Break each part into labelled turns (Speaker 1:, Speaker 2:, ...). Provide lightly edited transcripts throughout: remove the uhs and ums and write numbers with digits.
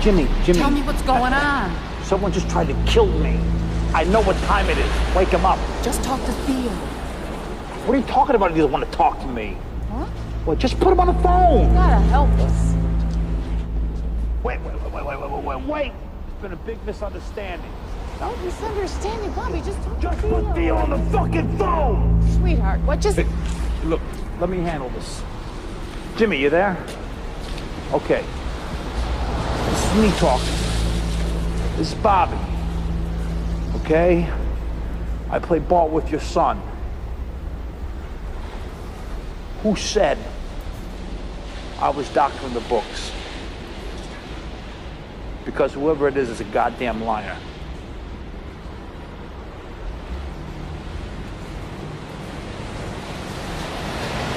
Speaker 1: Jimmy.
Speaker 2: Tell me what's going on.
Speaker 1: Someone just tried to kill me. I know what time it is. Wake him up.
Speaker 2: Just talk to Theo.
Speaker 1: What are you talking about if you don't want to talk to me?
Speaker 2: What?
Speaker 1: Well, just put him on the phone.
Speaker 2: You gotta help us.
Speaker 1: Wait. It's been a big misunderstanding.
Speaker 2: No misunderstanding, Bobby. Just talk
Speaker 1: Just
Speaker 2: to
Speaker 1: put
Speaker 2: Theo.
Speaker 1: Theo on the fucking phone!
Speaker 2: Sweetheart, what just...
Speaker 1: Hey, look, let me handle this. Jimmy, you there? Okay. This is me talking. This is Bobby. Okay? I play ball with your son. Who said I was doctoring the books? Because whoever it is a goddamn liar.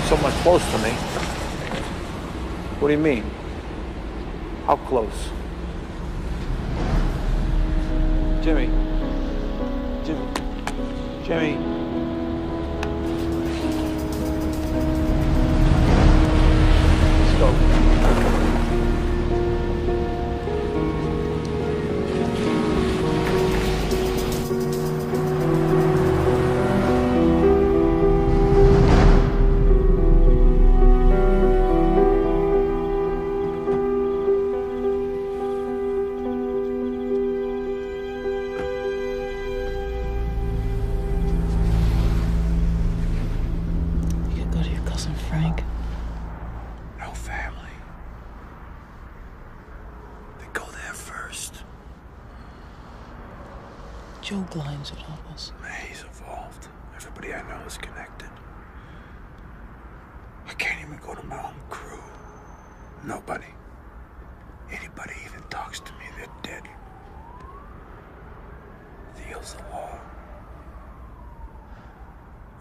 Speaker 1: Someone close to me. What do you mean? How close? Jimmy. Let's go.
Speaker 2: Frank.
Speaker 3: No family. They go there first.
Speaker 2: Joe Glines would help us.
Speaker 3: He's evolved. Everybody I know is connected. I can't even go to my own crew. Nobody. Anybody even talks to me, they're dead. Theo's the law.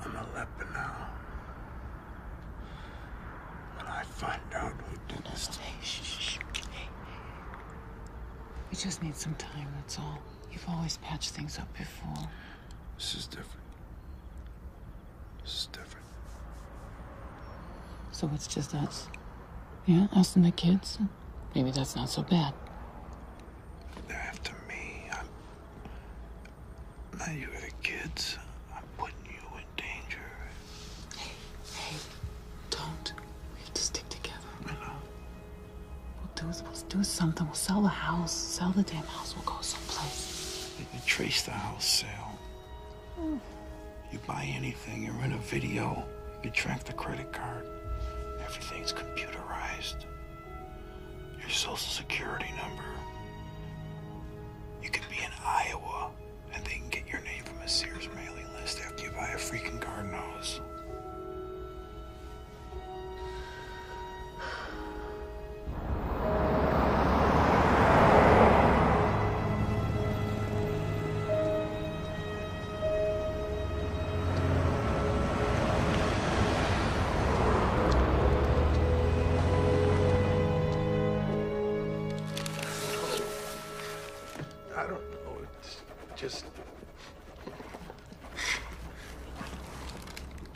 Speaker 3: I'm a leper now. When I find out who did this to me.
Speaker 2: Hey, shh. Hey. We just need some time, that's all. You've always patched things up before.
Speaker 3: This is different.
Speaker 2: So it's just us? Yeah, us and the kids? Maybe that's not so bad.
Speaker 3: They're after me. Now you got the kids. I'm putting you in danger.
Speaker 2: Hey, don't. We have to stick together.
Speaker 3: I know.
Speaker 2: We'll do something. We'll sell the house. Sell the damn house. We'll go someplace.
Speaker 3: You can trace the house sale. You buy anything, you rent a video, you track the credit card. Everything's computerized. Your social security number. You could be in Iowa, and they can get your name from a Sears mailing list after you buy a freaking garden hose. I don't know, it's just...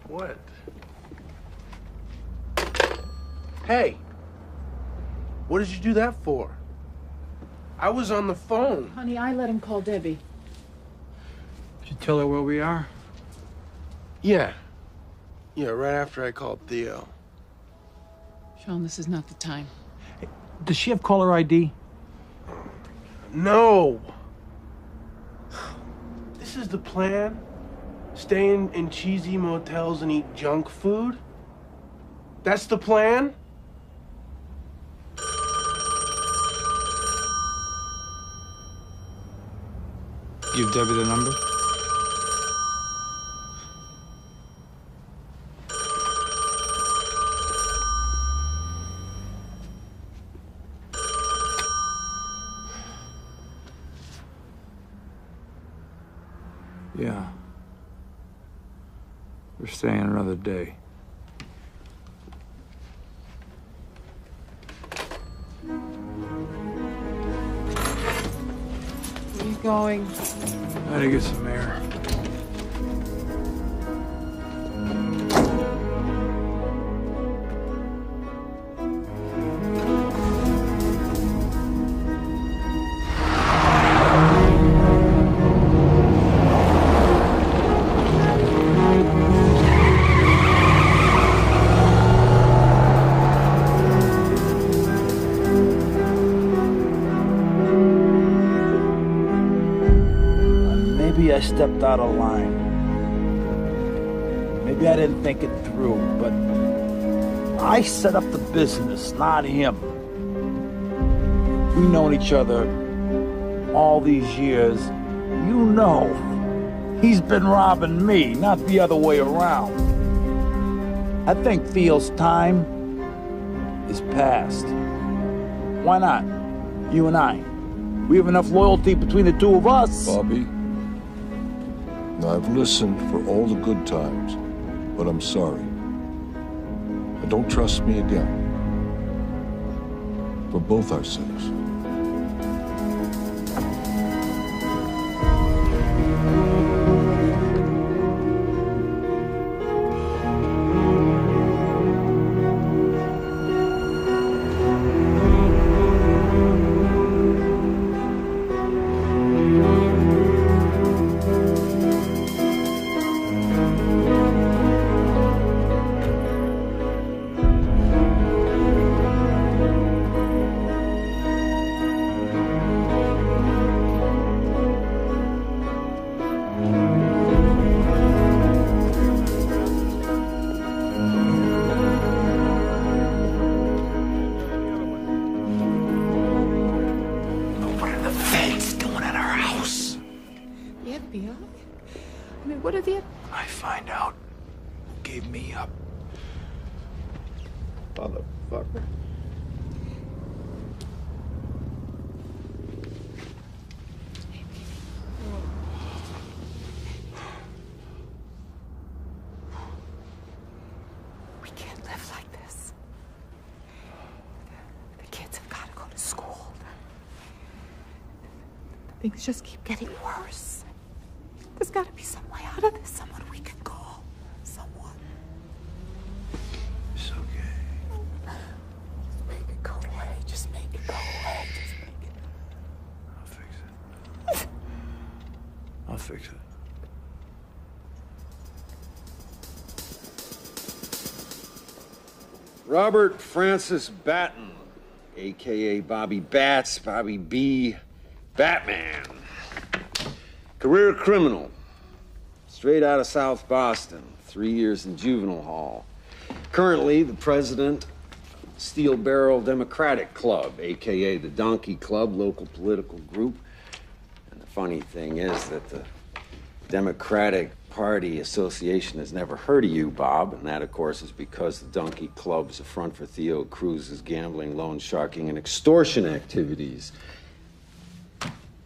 Speaker 3: What?
Speaker 4: Hey, what did you do that for? I was on the phone.
Speaker 2: Honey, I let him call Debbie.
Speaker 5: Did you tell her where we are?
Speaker 4: Yeah, right after I called Theo.
Speaker 2: Sean, this is not the time.
Speaker 5: Does she have caller ID?
Speaker 4: No! This is the plan? Stay in cheesy motels and eat junk food? That's the plan?
Speaker 5: Give Debbie the number? Yeah. We're staying another day.
Speaker 2: Where are you going?
Speaker 5: I had to get some air.
Speaker 1: Maybe I stepped out of line. Maybe I didn't think it through, but I set up the business, not him. We've known each other all these years. You know, he's been robbing me, not the other way around. I think Theo's time is past. Why not? You and I. We have enough loyalty between the two of us.
Speaker 6: Bobby, I've listened for all the good times, but I'm sorry. And don't trust me again. For both our sakes.
Speaker 2: What are the...
Speaker 3: I find out who gave me up.
Speaker 6: Motherfucker.
Speaker 2: We can't live like this. The kids have got to go to school. Things just keep getting worse. There's got to be some way out of this. Someone we can call. Someone.
Speaker 3: It's okay.
Speaker 2: Just make it go away. Just make it go away. Just make it.
Speaker 3: I'll fix it. I'll fix it.
Speaker 7: Robert Francis Batten, a.k.a. Bobby Bats, Bobby B. Batman. Career criminal. Straight out of South Boston. 3 years in juvenile hall. Currently the president of Steel Barrel Democratic Club, a.k.a. the Donkey Club, local political group. And the funny thing is that the Democratic Party Association has never heard of you, Bob, and that, of course, is because the Donkey Club is a front for Theo Cruz's gambling, loan sharking, and extortion activities.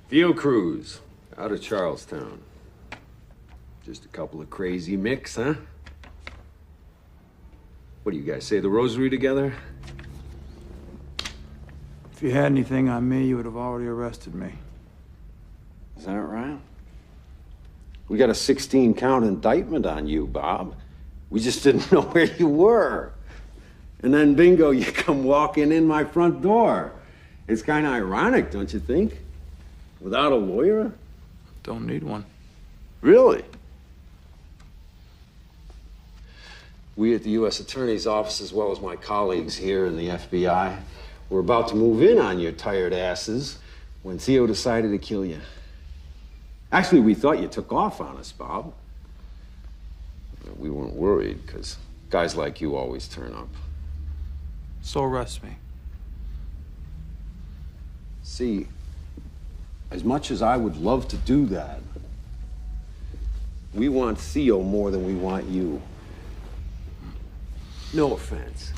Speaker 7: Theo Cruz, out of Charlestown. Just a couple of crazy micks, huh? What do you guys say the rosary together?
Speaker 5: If you had anything on me, you would have already arrested me.
Speaker 7: Is that right? We got a 16-count indictment on you, Bob. We just didn't know where you were. And then, bingo, you come walking in my front door. It's kind of ironic, don't you think? Without a lawyer?
Speaker 5: Don't need one.
Speaker 7: Really? We at the U.S. Attorney's Office, as well as my colleagues here in the FBI, were about to move in on your tired asses when Theo decided to kill you. Actually, we thought you took off on us, Bob. We weren't worried, because guys like you always turn up.
Speaker 5: So arrest me.
Speaker 7: See, as much as I would love to do that, we want Theo more than we want you. No offense.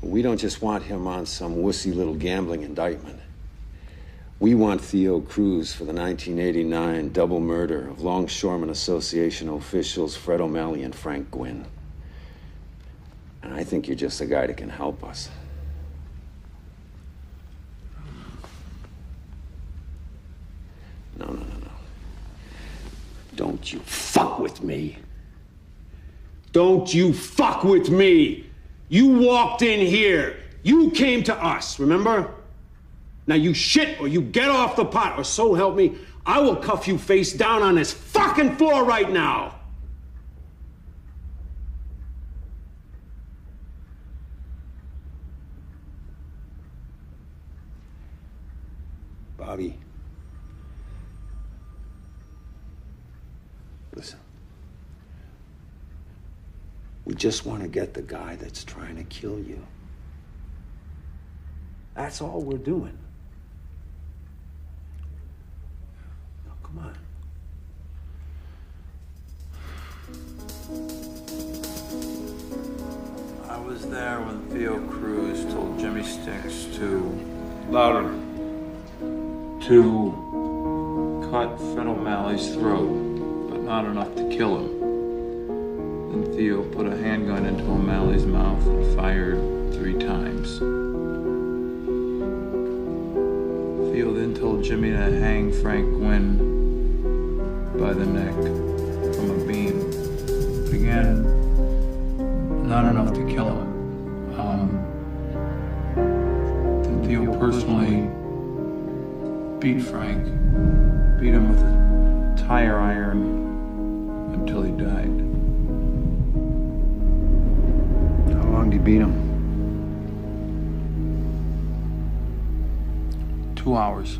Speaker 7: But we don't just want him on some wussy little gambling indictment. We want Theo Cruz for the 1989 double murder of Longshoremen Association officials Fred O'Malley and Frank Gwynn. And I think you're just the guy that can help us. No. Don't you fuck with me. Don't you fuck with me. You walked in here. You came to us, remember? Now you shit or you get off the pot, or so help me, I will cuff you face down on this fucking floor right now. Bobby,
Speaker 8: Listen. We just want to get the guy that's trying to kill you. That's all we're doing. Now, come on.
Speaker 5: I was there when Theo Cruz told Jimmy Sticks to cut Fred O'Malley's throat, but not enough to kill him. Then Theo put a handgun into O'Malley's mouth and fired 3 times. Theo then told Jimmy to hang Frank Gwynn by the neck from a beam. But again, not enough to kill him. Then Theo personally beat Frank, beat him with a tire iron until he died.
Speaker 7: How long did you beat him?
Speaker 5: 2 hours.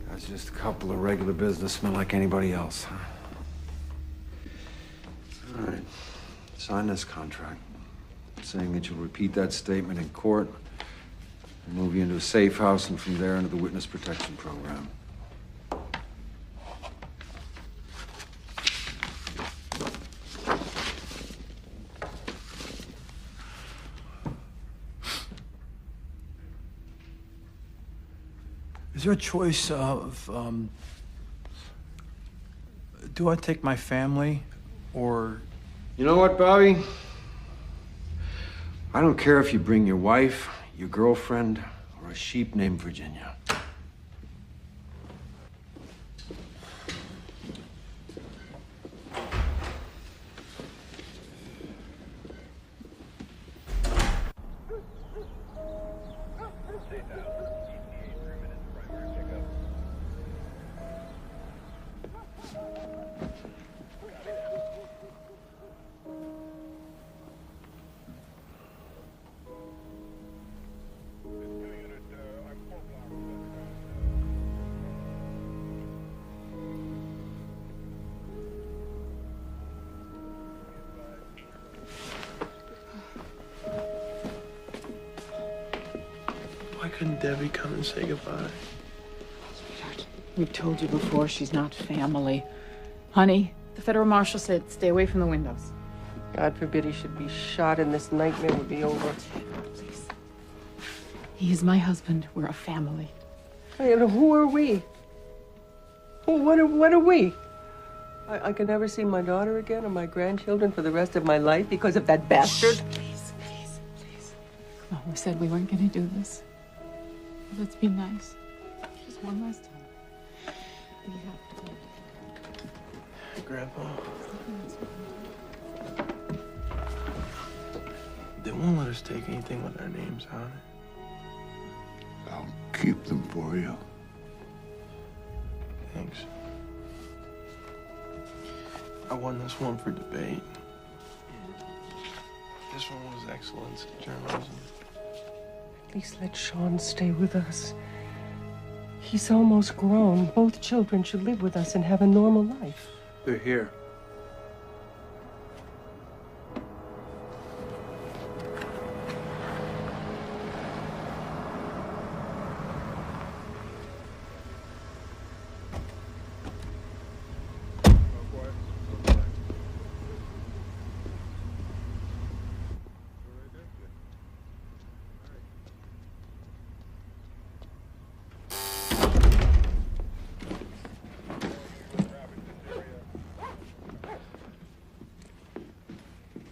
Speaker 7: Guys, just a couple of regular businessmen like anybody else, huh? All right. Sign this contract saying that you'll repeat that statement in court. We'll move you into a safe house and from there into the witness protection program.
Speaker 5: Is there a choice of, do I take my family or...
Speaker 7: You know what, Bobby? I don't care if you bring your wife, your girlfriend, or a sheep named Virginia.
Speaker 4: Why couldn't Debbie come and say goodbye?
Speaker 2: Sweetheart, we've told you before, she's not family. Honey, the federal marshal said stay away from the windows.
Speaker 9: God forbid he should be shot and this nightmare would be over.
Speaker 2: Please. He is my husband. We're a family.
Speaker 9: And who are we? What are we? I can never see my daughter again or my grandchildren for the rest of my life because of that bastard?
Speaker 2: Please, please, please. Come on, we said we weren't going to do this. Let's be nice. Just one last time. We have to.
Speaker 4: Grandpa. They won't let us take anything with our names on it.
Speaker 3: I'll keep them for you.
Speaker 4: Thanks. I won this one for debate. This one was excellence in journalism.
Speaker 9: At least let Sean stay with us. He's almost grown. Both children should live with us and have a normal life.
Speaker 5: They're here.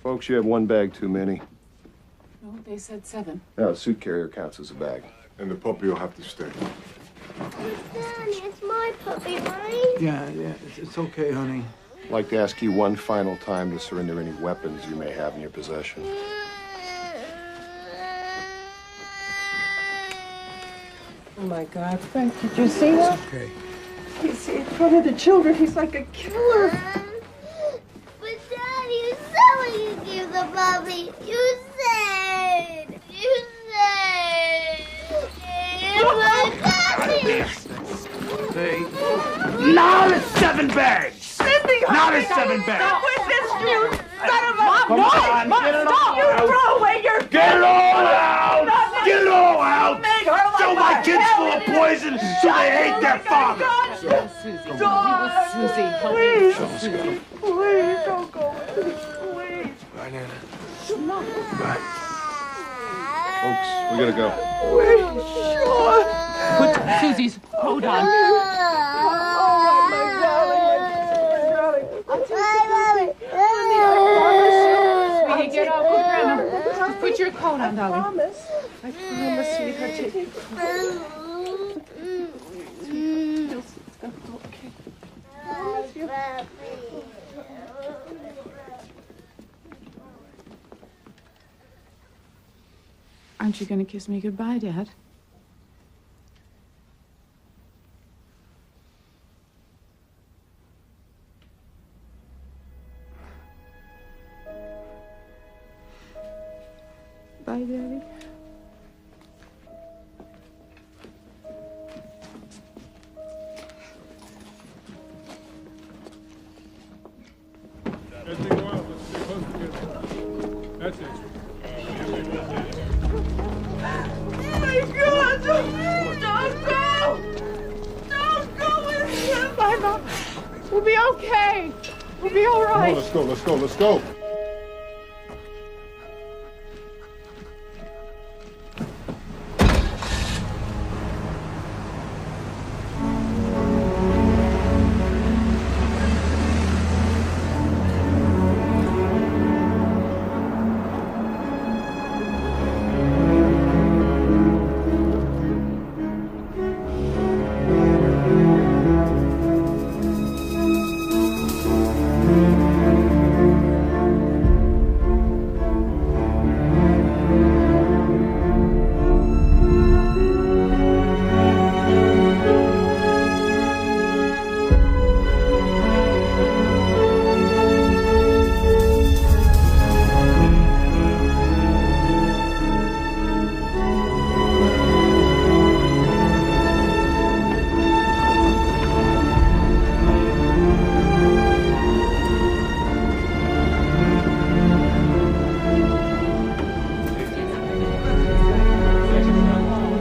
Speaker 6: Folks, you have one bag too many.
Speaker 2: No, they said 7.
Speaker 6: Now, a suit carrier counts as a bag.
Speaker 3: And the puppy will have to stay.
Speaker 10: Daddy, it's my puppy, right?
Speaker 5: Yeah, it's okay, honey.
Speaker 6: I'd like to ask you one final time to surrender any weapons you may have in your possession.
Speaker 9: Oh my God, Frank, did you see that?
Speaker 5: It's okay.
Speaker 9: He's in front of the children. He's like a killer.
Speaker 10: But Daddy, you said when you gave the puppy. You said. It's my puppy.
Speaker 5: Hey.
Speaker 1: Not at 7 bags!
Speaker 9: Cindy,
Speaker 1: Not at 7 bags!
Speaker 9: Stop with this, you son of a...
Speaker 1: Come on, get it all
Speaker 9: You
Speaker 1: out!
Speaker 9: throw away your...
Speaker 1: Get it all out! Get it all out!
Speaker 9: Made her like
Speaker 1: Fill my
Speaker 9: a
Speaker 1: kids full of
Speaker 9: heretic.
Speaker 1: poison so they hate their father!
Speaker 2: Susie, help me.
Speaker 9: Please, don't go with me. Please.
Speaker 6: Bye, Nana. Bye. Folks, we gotta go.
Speaker 9: Please, sure.
Speaker 2: Put Susie's coat on.
Speaker 9: All right, my darling, my darling.
Speaker 2: Sweetie, get up. Just put your coat on, darling.
Speaker 9: I promise, sweetheart. It's gonna go okay.
Speaker 2: Aren't you going to kiss me goodbye, Dad? Bye, Daddy.
Speaker 11: That's it.
Speaker 9: My God! Don't go! Don't go with him!
Speaker 2: Bye, Mom. We'll be okay. We'll be all
Speaker 11: Come on,
Speaker 2: right.
Speaker 11: let's go, let's go, let's go.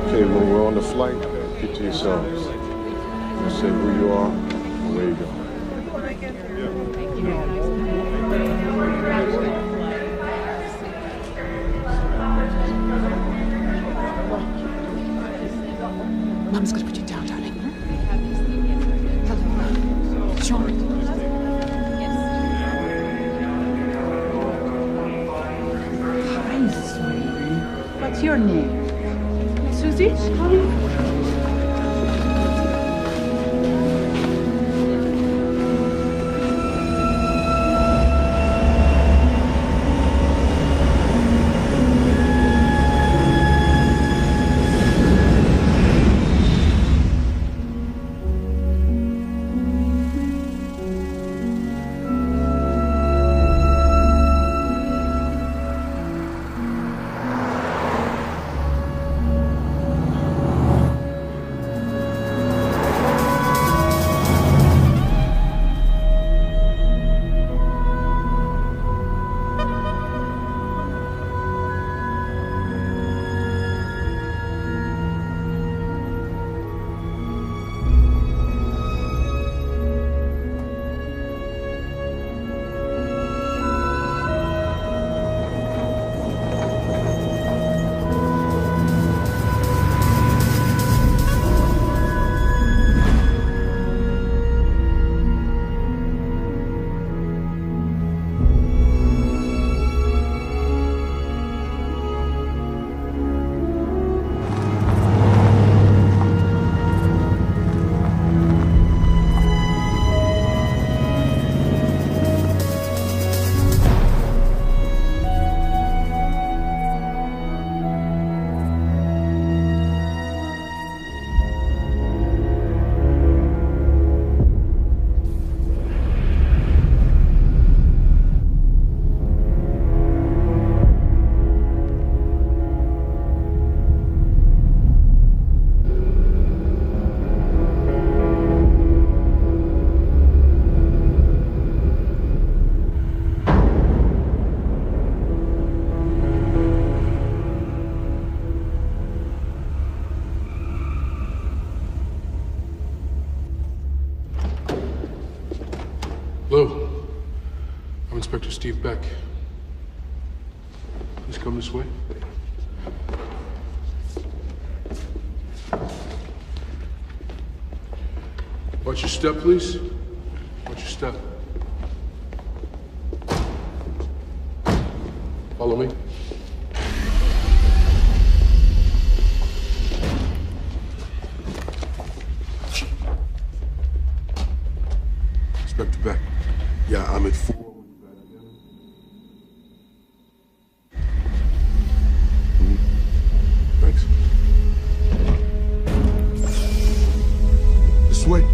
Speaker 6: Okay, when we're on the flight, get to yourselves. Just say who you are and where you go.
Speaker 2: Mom's going to put you down, darling. Hello. Sean. Hi, sweetie. What's your name? Susie?
Speaker 11: Steve Beck. Please come this way. Watch your step, please. Watch your step. Follow me. Inspector Beck. Yeah, I'm at 4. Thanks. This way.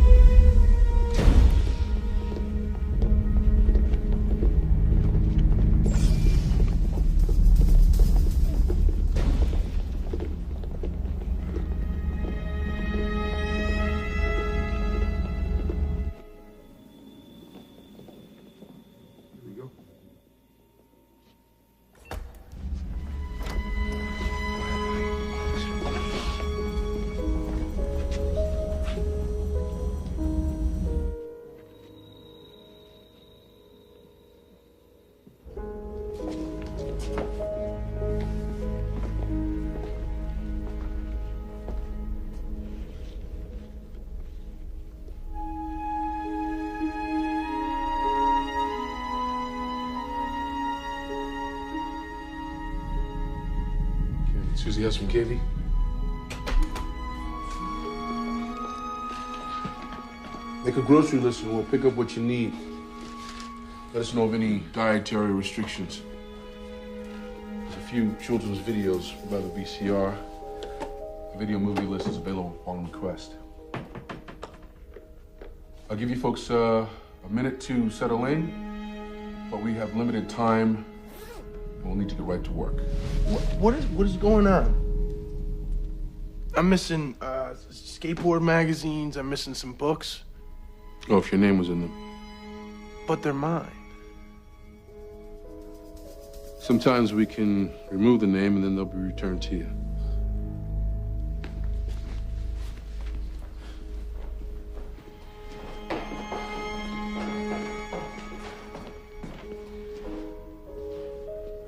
Speaker 11: Susie has some candy. Make a grocery list and we'll pick up what you need. Let us know of any dietary restrictions. There's a few children's videos by the VCR. The video movie list is available upon request. I'll give you folks a minute to settle in, but we have limited time. We'll need to get right to work.
Speaker 4: What is going on? I'm missing skateboard magazines. I'm missing some books.
Speaker 11: Oh, if your name was in them.
Speaker 4: But they're mine.
Speaker 11: Sometimes we can remove the name and then they'll be returned to you.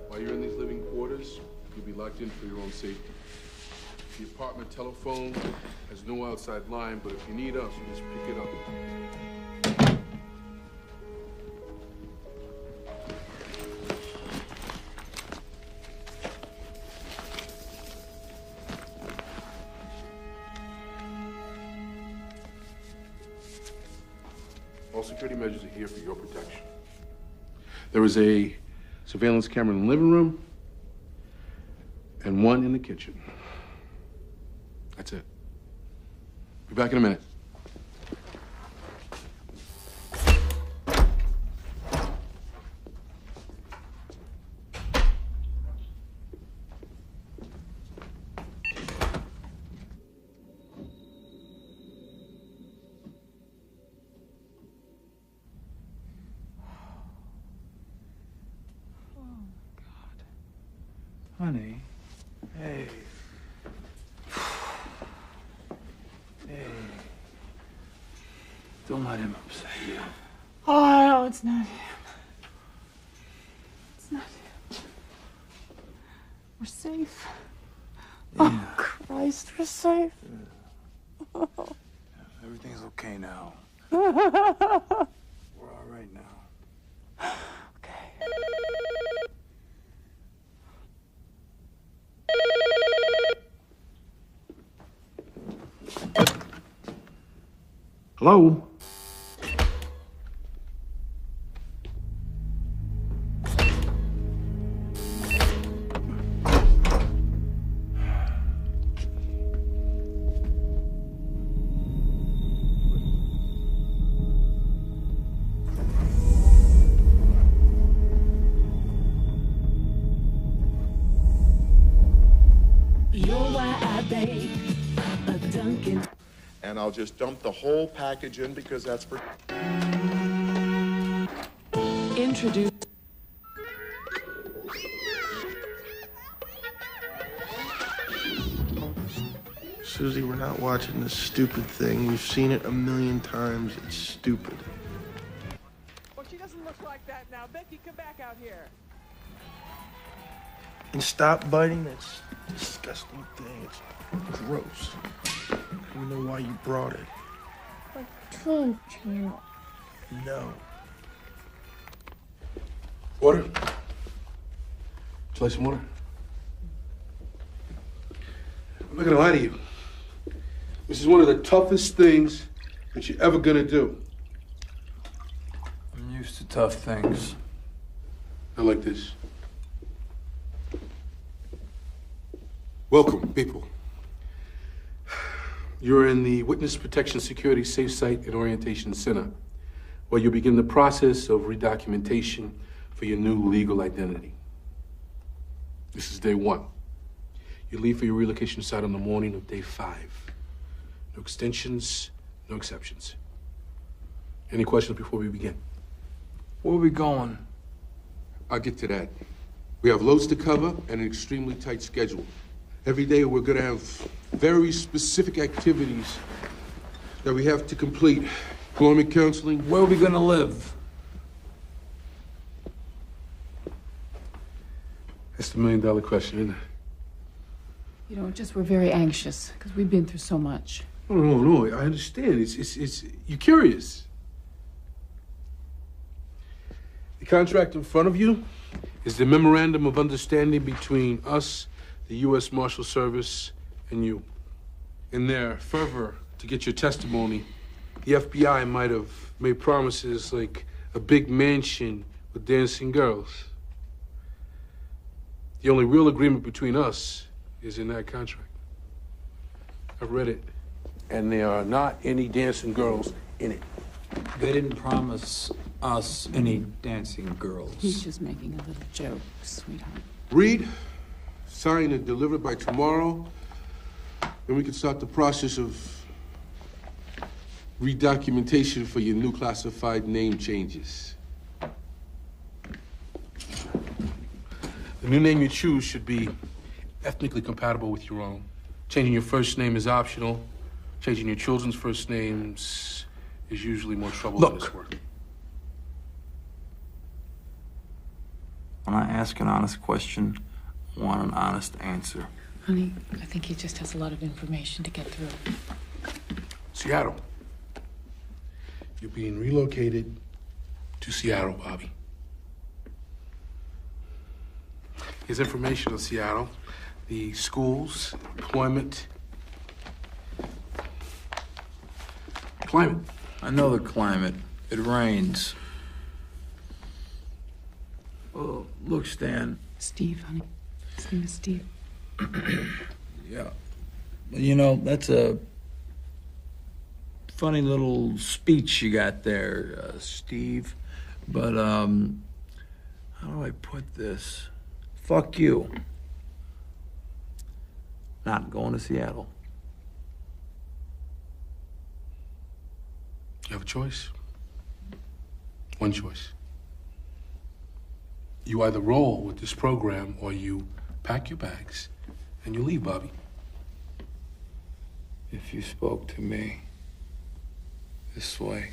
Speaker 11: While you're in these living quarters, you'll be locked in for your own safety. The apartment telephone has no outside line, but if you need us, you just pick it up. All security measures are here for your protection. There is a surveillance camera in the living room and one in the kitchen. That's it. Be back in a minute.
Speaker 1: Honey. Hey. Hey. Don't let him upset you.
Speaker 2: Oh, no, it's not him. It's not him. We're safe.
Speaker 1: Yeah.
Speaker 2: Oh, Christ, we're safe.
Speaker 1: Yeah. Everything's okay now. We're all right now.
Speaker 11: Hello?
Speaker 12: You're why I bake a Dunkin'.
Speaker 13: And I'll just dump the whole package in because that's for...
Speaker 2: Introduce.
Speaker 4: Susie, we're not watching this stupid thing. We've seen it a million times. It's stupid.
Speaker 9: Well, she doesn't look
Speaker 14: look like that now. Becky, come back out here.
Speaker 4: And stop biting that disgusting thing. It's gross. I don't know why you brought it.
Speaker 10: Cartoon channel.
Speaker 4: No.
Speaker 11: Water? Would you like some water? I'm not gonna lie to you. This is one of the toughest things that you're ever gonna do.
Speaker 5: I'm used to tough things.
Speaker 11: Not like this. Welcome, people. You're in the Witness Protection Security Safe Site and Orientation Center, where you'll begin the process of redocumentation for your new legal identity. This is day 1. You leave for your relocation site on the morning of day 5. No extensions, no exceptions. Any questions before we begin?
Speaker 5: Where are we going?
Speaker 11: I'll get to that. We have loads to cover and an extremely tight schedule. Every day we're gonna have very specific activities that we have to complete. Employment counseling.
Speaker 5: Where are we gonna live?
Speaker 11: That's the $1 million question, isn't it?
Speaker 2: You know, we're very anxious because we've been through so much.
Speaker 11: No, I understand. It's you're curious. The contract in front of you is the memorandum of understanding between us, the U.S. Marshal Service, and you. In their fervor to get your testimony, the FBI might have made promises like a big mansion with dancing girls. The only real agreement between us is in that contract. I've read it, and there are not any dancing girls in it.
Speaker 5: They didn't promise us any dancing girls.
Speaker 2: He's just making a little joke, sweetheart.
Speaker 11: Read, sign, and deliver by tomorrow. Then we can start the process of redocumentation for your new classified name changes. The new name you choose should be ethnically compatible with your own. Changing your first name is optional. Changing your children's first names is usually more trouble than it's worth.
Speaker 5: When I ask an honest question, I want an honest answer.
Speaker 2: Honey, I think he just has a lot of information to get through.
Speaker 11: Seattle. You're being relocated to Seattle, Bobby. Here's information on Seattle, the schools, employment, climate.
Speaker 5: I know the climate. It rains. Oh, look, Stan.
Speaker 2: Steve, honey. His name is Steve.
Speaker 5: Yeah. You know, that's a funny little speech you got there, Steve. But, how do I put this? Fuck you. Not going to Seattle.
Speaker 11: You have a choice. One choice. You either roll with this program or you pack your bags and you leave, Bobby.
Speaker 5: If you spoke to me this way,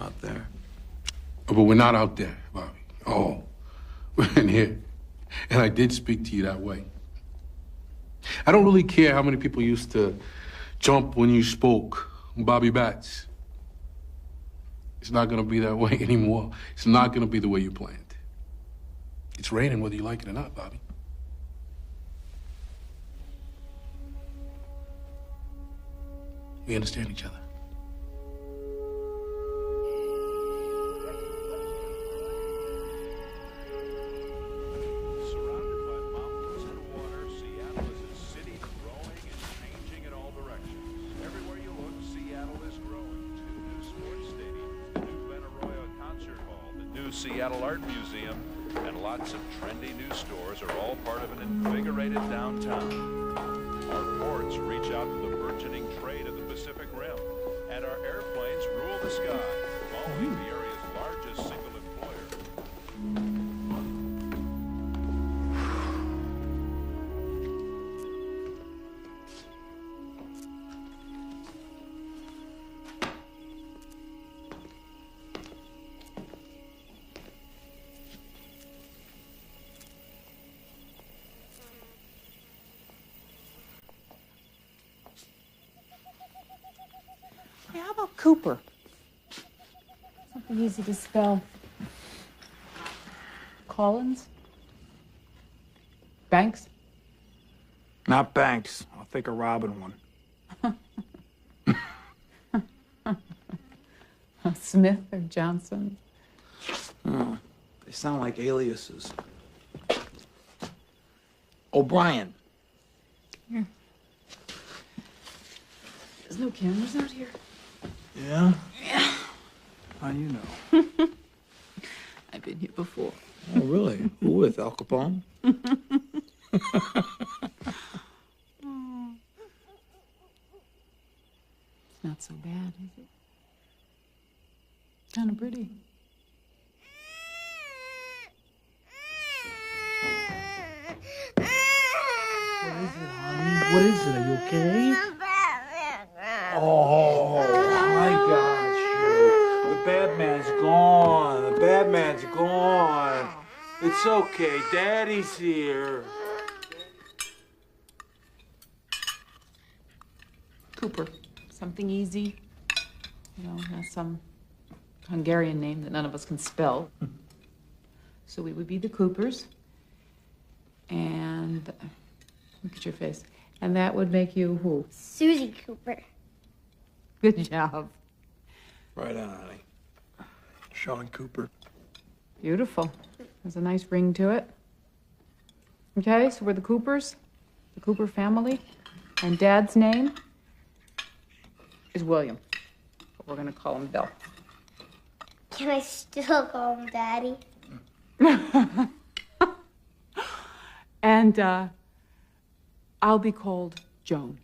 Speaker 5: out there.
Speaker 11: Oh, but we're not out there, Bobby. Oh, we're in here. And I did speak to you that way. I don't really care how many people used to jump when you spoke, Bobby Bats. It's not gonna be that way anymore. It's not gonna be the way you planned. It's raining whether you like it or not, Bobby. We understand each other.
Speaker 15: Seattle Art Museum, and lots of trendy new stores are all part of an invigorated downtown. Our ports reach out to the burgeoning trade of the Pacific Rim, and our airplanes rule the sky, Boeing, the area's largest single employer.
Speaker 2: how about Cooper? Something easy to spell. Collins? Banks?
Speaker 1: Not Banks. I'll think of Robin one.
Speaker 2: Smith or Johnson?
Speaker 1: Oh, they sound like aliases. O'Brien.
Speaker 2: Here. There's no cameras out here.
Speaker 1: Yeah?
Speaker 2: Yeah.
Speaker 1: How do you know?
Speaker 2: I've been here before.
Speaker 1: Oh, really? Who with? Al Capone?
Speaker 2: It's not so bad, is it? Kind of pretty.
Speaker 1: What is it, honey? What is it? Are you okay? Oh, I got you. The bad man's gone. The bad man's gone. It's okay. Daddy's here.
Speaker 2: Cooper. Something easy. You know, has some Hungarian name that none of us can spell. So we would be the Coopers. And look at your face. And that would make you who?
Speaker 10: Susie Cooper.
Speaker 2: Good job.
Speaker 1: Right on, honey. Sean Cooper.
Speaker 2: Beautiful. There's a nice ring to it. Okay, so we're the Coopers, the Cooper family, and Dad's name is William, but we're gonna call him Bill.
Speaker 10: Can I still call him Daddy?
Speaker 2: And I'll be called Joan.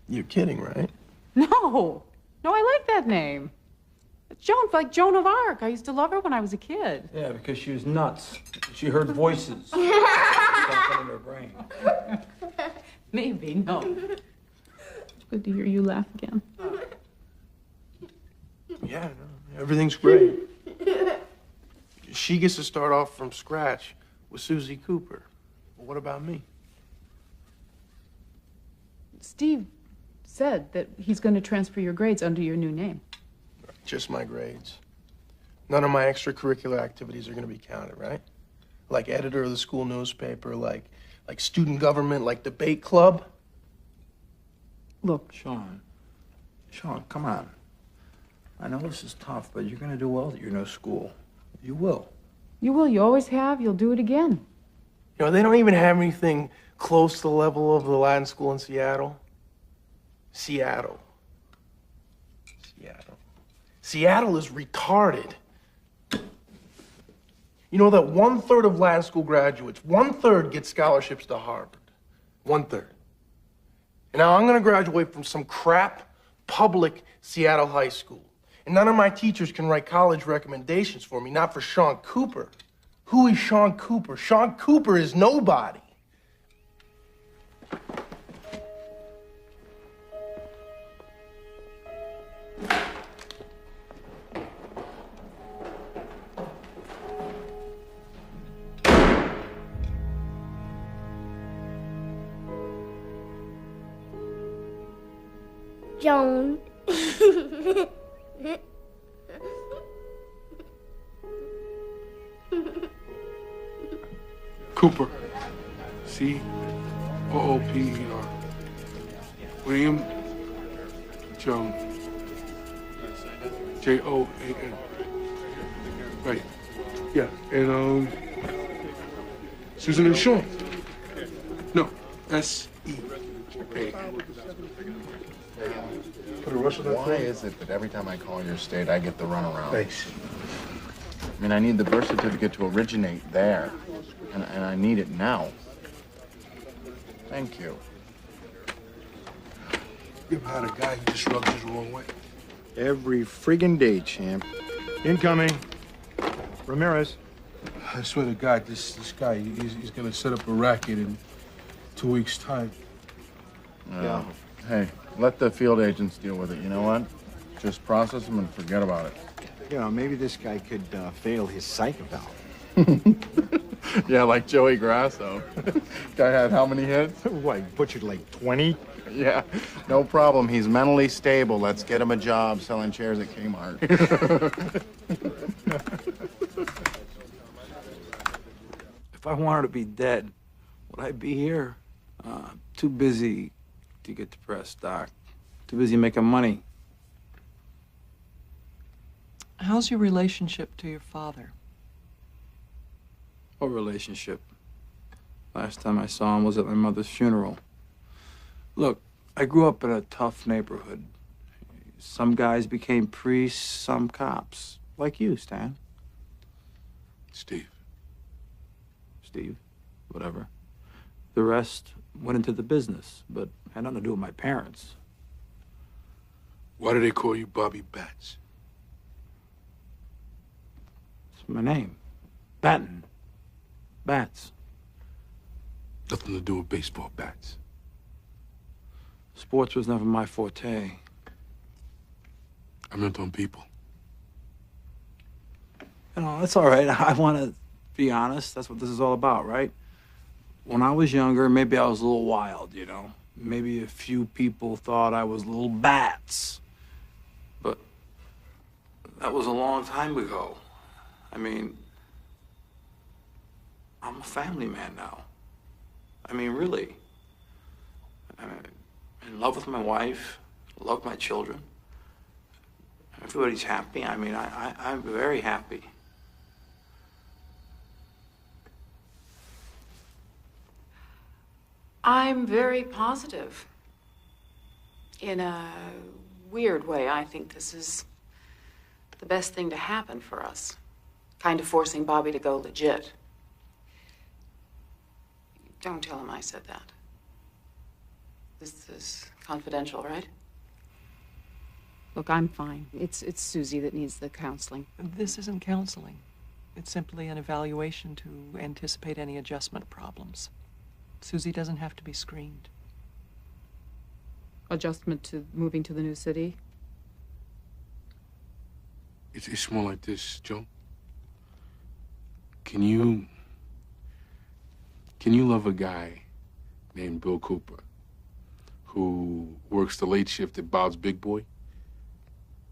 Speaker 4: You're kidding, right?
Speaker 2: No, I like that name. It's Joan, like Joan of Arc. I used to love her when I was a kid.
Speaker 1: Yeah, because she was nuts. She heard voices. Something in her brain.
Speaker 2: Maybe, no. It's good to hear you laugh again.
Speaker 4: Yeah, no, everything's great. She gets to start off from scratch with Susie Cooper. Well, what about me?
Speaker 2: Steve said that he's going to transfer your grades under your new name.
Speaker 4: Just my grades. None of my extracurricular activities are going to be counted, right? Like editor of the school newspaper, like student government, like debate club.
Speaker 1: Look, Sean, come on. I know this is tough, but you're going to do well at your new school. You will.
Speaker 2: You will. You always have. You'll do it again.
Speaker 4: You know, they don't even have anything close to the level of the Latin school in Seattle. Seattle is retarded. You know that 1/3 of Latin school graduates, 1/3 get scholarships to Harvard. 1/3. And now I'm going to graduate from some crap public Seattle high school. And none of my teachers can write college recommendations for me, not for Sean Cooper. Who is Sean Cooper? Sean Cooper is nobody.
Speaker 10: Joan.
Speaker 11: Cooper. C-O-O-P-E-R. William Joan. J-O-A-N. Right. Yeah. And Susan and Sean. No. S-E-A. Put a rush on that.
Speaker 16: Why is it that every time I call your state, I get the runaround?
Speaker 11: Thanks.
Speaker 16: I mean, I need the birth certificate to originate there, and I need it now. Thank you.
Speaker 11: You ever had a guy who just rubbed you the wrong way?
Speaker 16: Every friggin' day, champ.
Speaker 17: Incoming. Ramirez.
Speaker 11: I swear to God, this guy, he's gonna set up a racket in 2 weeks' time.
Speaker 16: Yeah. Hey, let the field agents deal with it. You know what? Just process them and forget about it.
Speaker 8: You know, maybe this guy could fail his psych eval.
Speaker 16: Yeah, like Joey Grasso. Guy had how many hits?
Speaker 17: What, butchered like 20?
Speaker 16: Yeah, no problem. He's mentally stable. Let's get him a job selling chairs at Kmart.
Speaker 5: If I wanted to be dead, would I be here? Too busy to get depressed, Doc. Too busy making money.
Speaker 9: How's your relationship to your father?
Speaker 5: What relationship? Last time I saw him was at my mother's funeral. Look, I grew up in a tough neighborhood. Some guys became priests, some cops. Like you, Stan.
Speaker 11: Steve.
Speaker 5: Steve, whatever. The rest went into the business, but had nothing to do with my parents.
Speaker 11: Why do they call you Bobby Bats?
Speaker 5: It's my name. Batten. Bats.
Speaker 11: Nothing to do with baseball bats.
Speaker 5: Sports was never my forte.
Speaker 11: I meant on people.
Speaker 5: You know, it's all right. I want to be honest. That's what this is all about, right? When I was younger, maybe I was a little wild, you know? Maybe a few people thought I was little bats. But that was a long time ago. I mean, I'm a family man now. I mean, really. I'm in love with my wife, love my children. Everybody's happy. I mean, I'm very happy.
Speaker 2: I'm very positive. In a weird way, I think this is the best thing to happen for us. Kind of forcing Bobby to go legit. Don't tell him I said that. This is confidential, right? Look, I'm fine. It's Susie that needs the counseling.
Speaker 9: This isn't counseling. It's simply an evaluation to anticipate any adjustment problems. Susie doesn't have to be screened.
Speaker 2: Adjustment to moving to the new city?
Speaker 11: It's more like this, Joe. Can you love a guy named Bill Cooper who works the late shift at Bob's Big Boy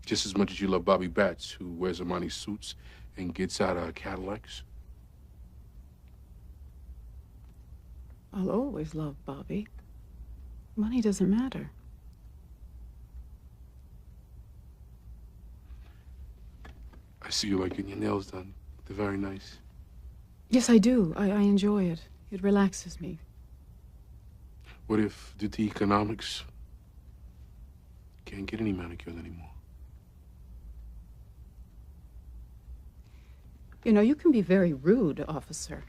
Speaker 11: just as much as you love Bobby Bats, who wears Armani suits and gets out of Cadillacs?
Speaker 2: I'll always love Bobby. Money doesn't matter.
Speaker 11: I see you like getting your nails done. They're very nice.
Speaker 2: Yes, I do. I enjoy it. It relaxes me.
Speaker 11: What if, due to economics, can't get any manicures anymore?
Speaker 2: You know, you can be very rude, officer.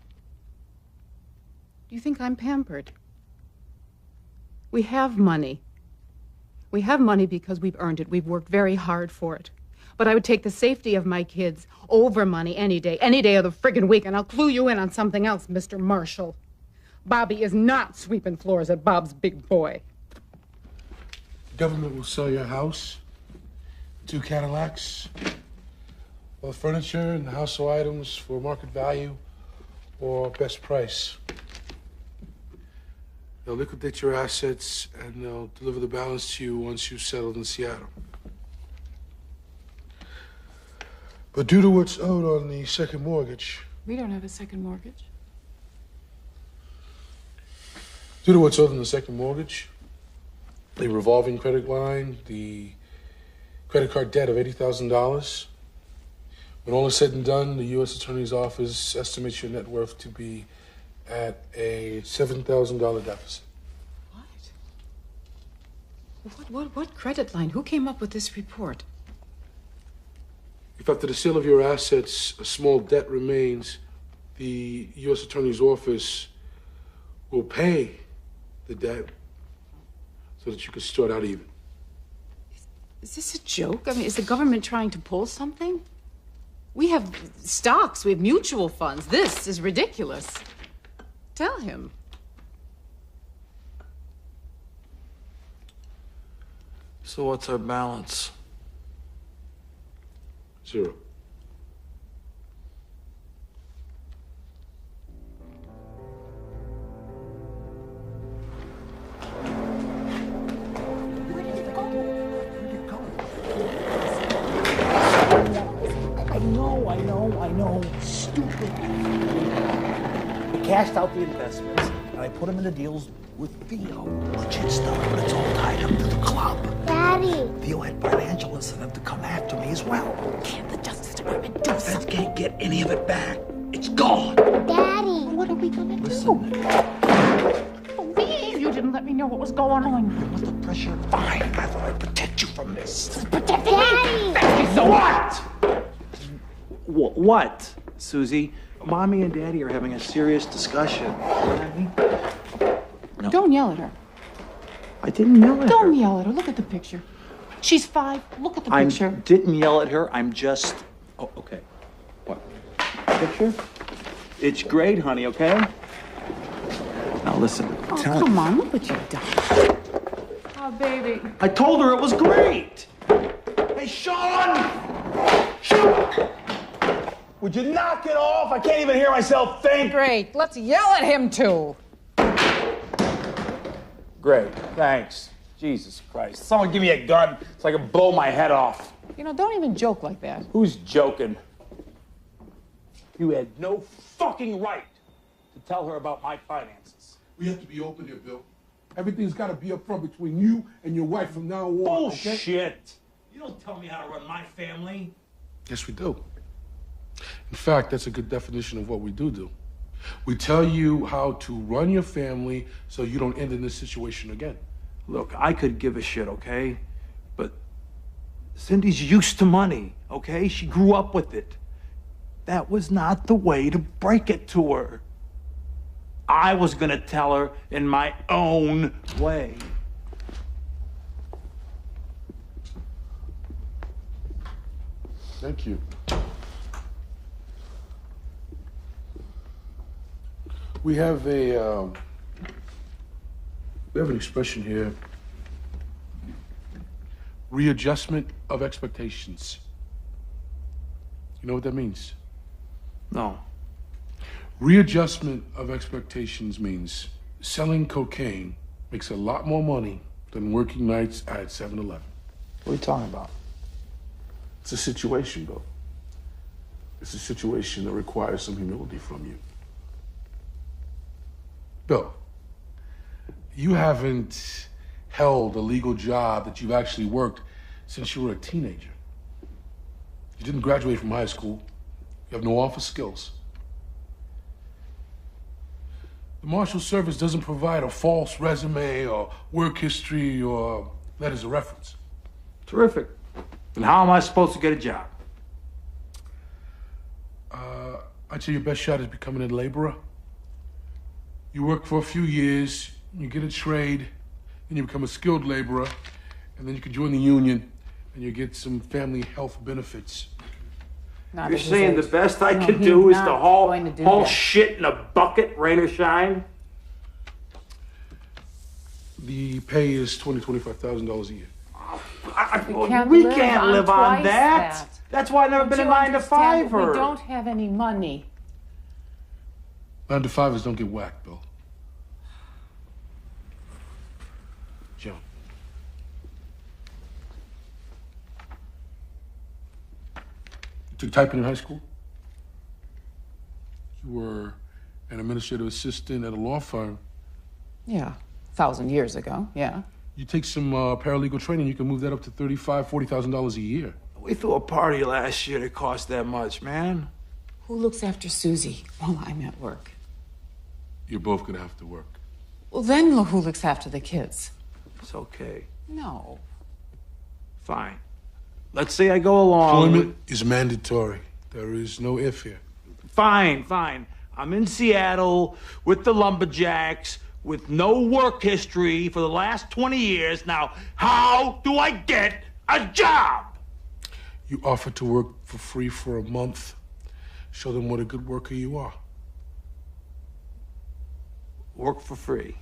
Speaker 2: Do you think I'm pampered? We have money. We have money because we've earned it. We've worked very hard for it. But I would take the safety of my kids over money any day of the friggin' week. And I'll clue you in on something else, Mr. Marshall. Bobby is not sweeping floors at Bob's Big Boy.
Speaker 11: The government will sell your house, 2 Cadillacs, all the furniture and the household items for market value or best price. They'll liquidate your assets and they'll deliver the balance to you once you've settled in Seattle. But due to what's owed on the second mortgage...
Speaker 2: We don't have a second mortgage.
Speaker 11: Due to what's owed on the second mortgage, the revolving credit line, the credit card debt of $80,000, when all is said and done, the U.S. Attorney's Office estimates your net worth to be at a $7,000 deficit.
Speaker 2: What credit line? Who came up with this report?
Speaker 11: If after the sale of your assets, a small debt remains, the U.S. Attorney's Office will pay the debt so that you can start out even.
Speaker 2: Is this a joke? I mean, is the government trying to pull something? We have stocks, we have mutual funds. This is ridiculous. Tell him.
Speaker 5: So what's our balance?
Speaker 11: 0.
Speaker 1: cashed out the investments, and I put them into deals with Theo. Legit stuff, but it's all tied up to the club.
Speaker 10: Daddy.
Speaker 1: Theo had financial incentive to come after me as well.
Speaker 12: Can't the Justice Department do something?
Speaker 1: Feds can't get any of it back. It's gone.
Speaker 10: Daddy.
Speaker 12: What are we gonna
Speaker 1: Listen.
Speaker 12: do? Believe you didn't let me know what was going on.
Speaker 1: With the pressure, fine. I thought I'd protect you from this.
Speaker 12: Protecting
Speaker 10: Daddy.
Speaker 12: me.
Speaker 1: So what? What, Susie? Mommy and Daddy are having a serious discussion. No.
Speaker 2: Don't yell at her.
Speaker 1: I didn't yell at her.
Speaker 2: Don't yell at her. Look at the picture. She's 5. Look at the
Speaker 1: I
Speaker 2: picture.
Speaker 1: didn't yell at her. I'm just... Oh, okay. What? Picture? It's great, honey, okay? Now listen.
Speaker 2: Oh,
Speaker 1: tell
Speaker 2: come
Speaker 1: her.
Speaker 2: on. Look what you've done. Oh, baby.
Speaker 1: I told her it was great. Hey, Sean! Sean! Would you knock it off? I can't even hear myself think.
Speaker 2: Great. Let's yell at him, too.
Speaker 1: Great. Thanks. Jesus Christ. Someone give me a gun so I can blow my head off.
Speaker 2: You know, don't even joke like that.
Speaker 1: Who's joking? You had no fucking right to tell her about my finances.
Speaker 11: We have to be open here, Bill. Everything's got to be up front between you and your wife from now on.
Speaker 1: Bullshit.
Speaker 11: Okay?
Speaker 1: You don't tell me how to run my family.
Speaker 11: Yes, we do. In fact, that's a good definition of what we do. We tell you how to run your family so you don't end in this situation again.
Speaker 1: Look, I could give a shit, okay? But Cindy's used to money, okay? She grew up with it. That was not the way to break it to her. I was gonna tell her in my own way.
Speaker 11: Thank you. We have an expression here. Readjustment of expectations. You know what that means?
Speaker 1: No.
Speaker 11: Readjustment of expectations means selling cocaine makes a lot more money than working nights at 7-Eleven.
Speaker 1: What are you talking about?
Speaker 11: It's a situation, Bill. It's a situation that requires some humility from you. Bill, you haven't held a legal job that you've actually worked since you were a teenager. You didn't graduate from high school. You have no office skills. The Marshal Service doesn't provide a false resume or work history or letters of reference.
Speaker 1: Terrific. And how am I supposed to get a job?
Speaker 11: I'd say your best shot is becoming a laborer. You work for a few years, you get a trade, and you become a skilled laborer, and then you can join the union, and you get some family health benefits.
Speaker 2: Not
Speaker 1: You're
Speaker 2: at his
Speaker 1: saying
Speaker 2: age.
Speaker 1: the best I
Speaker 2: No,
Speaker 1: could
Speaker 2: he's
Speaker 1: do is
Speaker 2: not
Speaker 1: to haul
Speaker 2: going to do that.
Speaker 1: shit in a bucket, rain or shine?
Speaker 11: The pay is $25,000 a year.
Speaker 1: We can't live on that. That's why I've never been a 9-to-5-er.
Speaker 2: We don't have any money.
Speaker 11: 9-to-5ers don't get whacked, Bill. Joan. You took typing in high school? You were an administrative assistant at a law firm.
Speaker 2: Yeah, 1,000 years ago, yeah.
Speaker 11: You take some paralegal training, you can move that up to $35,000, $40,000 a year.
Speaker 1: We threw a party last year that cost that much, man.
Speaker 2: Who looks after Susie while I'm at work?
Speaker 11: You're both gonna have to work.
Speaker 2: Well, then who looks after the kids?
Speaker 1: It's okay.
Speaker 2: No.
Speaker 1: Fine. Let's say I go along.
Speaker 11: Employment is mandatory. There is no if here.
Speaker 1: Fine. I'm in Seattle with the Lumberjacks with no work history for the last 20 years. Now, how do I get a job?
Speaker 11: You offer to work for free for a month. Show them what a good worker you are.
Speaker 1: Work for free.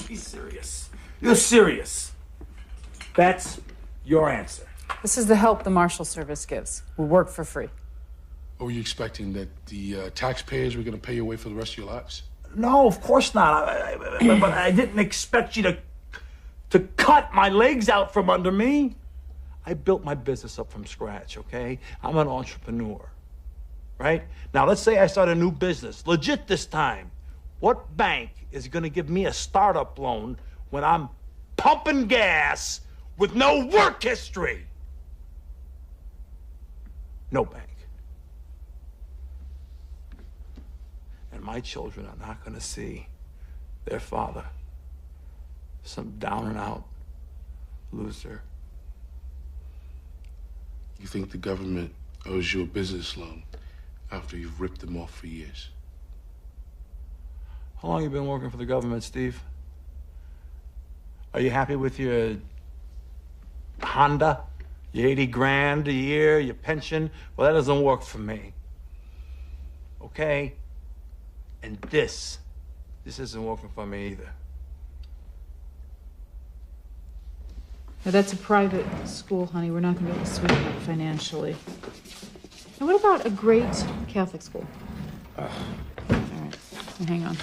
Speaker 1: Be serious. You're serious. That's your answer.
Speaker 2: This is the help the Marshal Service gives. We work for free.
Speaker 11: Or were you expecting that the taxpayers were going to pay your way for the rest of your lives?
Speaker 1: No, of course not. But I didn't expect you to cut my legs out from under me. I built my business up from scratch, okay? I'm an entrepreneur. right? Now, let's say I start a new business, legit this time. What bank is going to give me a startup loan when I'm pumping gas with no work history? No bank. And my children are not going to see their father, some down and out loser.
Speaker 11: You think the government owes you a business loan after you've ripped them off for years?
Speaker 1: How long have you been working for the government, Steve? Are you happy with your Honda? Your 80 grand a year, your pension? Well, that doesn't work for me. Okay? And this isn't working for me either.
Speaker 2: Now, that's a private school, honey. We're not going to be able to sweep it financially. Now, what about a great Catholic school? All right, now, hang on.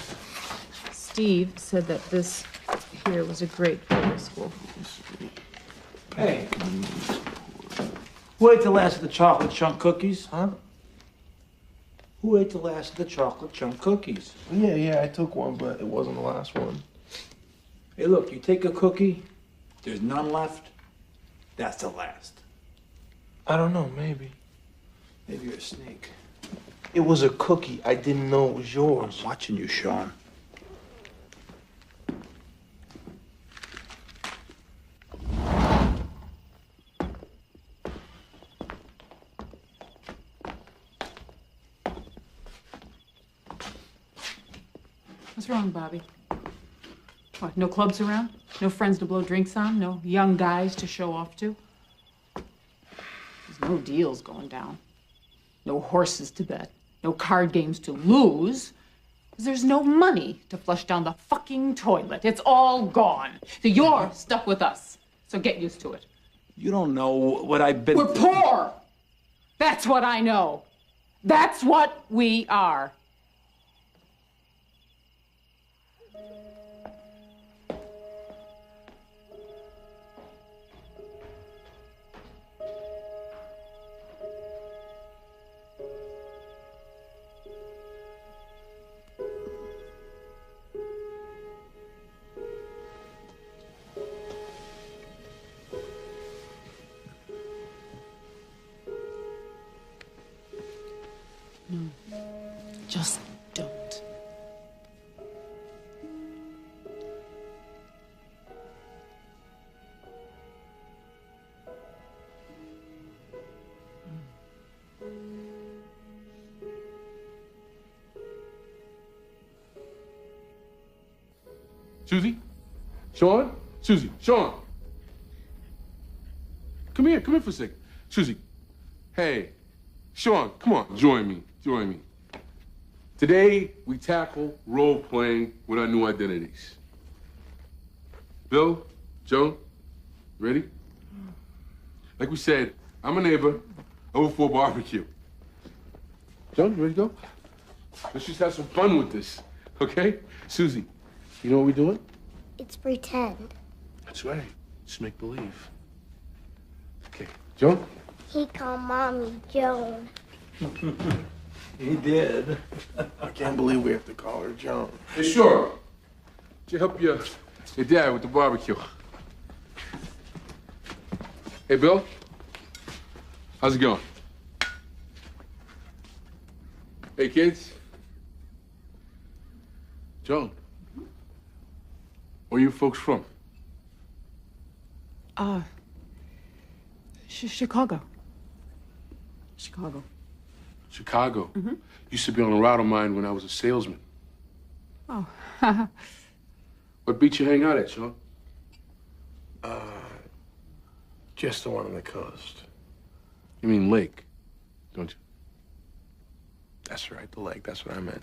Speaker 2: Steve said that this here was a great public school.
Speaker 1: Hey. Who ate the last of the chocolate chunk cookies?
Speaker 4: Huh?
Speaker 1: Who ate the last of the chocolate chunk cookies?
Speaker 4: Yeah, I took one, but it wasn't the last one.
Speaker 1: Hey, look, you take a cookie, there's none left, that's the last.
Speaker 4: I don't know, maybe.
Speaker 1: Maybe you're a snake.
Speaker 4: It was a cookie. I didn't know it was yours.
Speaker 1: I'm watching you, Sean.
Speaker 2: What's wrong, Bobby? What, no clubs around? No friends to blow drinks on? No young guys to show off to? There's no deals going down. No horses to bet. No card games to lose. There's no money to flush down the fucking toilet. It's all gone. So you're stuck with us. So get used to it.
Speaker 1: You don't know what I've been...
Speaker 2: We're poor! That's what I know. That's what we are. No. Just don't.
Speaker 11: Susie? Sean? Susie, Sean! Come here for a second. Susie, hey, Sean, come on, join me. Today, we tackle role-playing with our new identities. Bill, Joan, ready? Like we said, I'm a neighbor over for a barbecue. Joan, you ready to go? Let's just have some fun with this, okay? Susie, you know what we're doing?
Speaker 10: It's pretend.
Speaker 11: That's right. Just make believe. Okay, Joan?
Speaker 10: He called Mommy Joan.
Speaker 1: He did.
Speaker 4: I can't believe we have to call her Joan.
Speaker 11: Hey, sure. To help your dad with the barbecue. Hey, Bill. How's it going? Hey, kids. Joan. Where you folks from?
Speaker 2: Chicago. Chicago.
Speaker 11: Chicago. Used to be on a route of mine when I was a salesman.
Speaker 2: Oh.
Speaker 11: What beach you hang out at, Sean?
Speaker 4: Just the one on the coast.
Speaker 11: You mean lake, don't you?
Speaker 4: That's right, the lake. That's what I meant.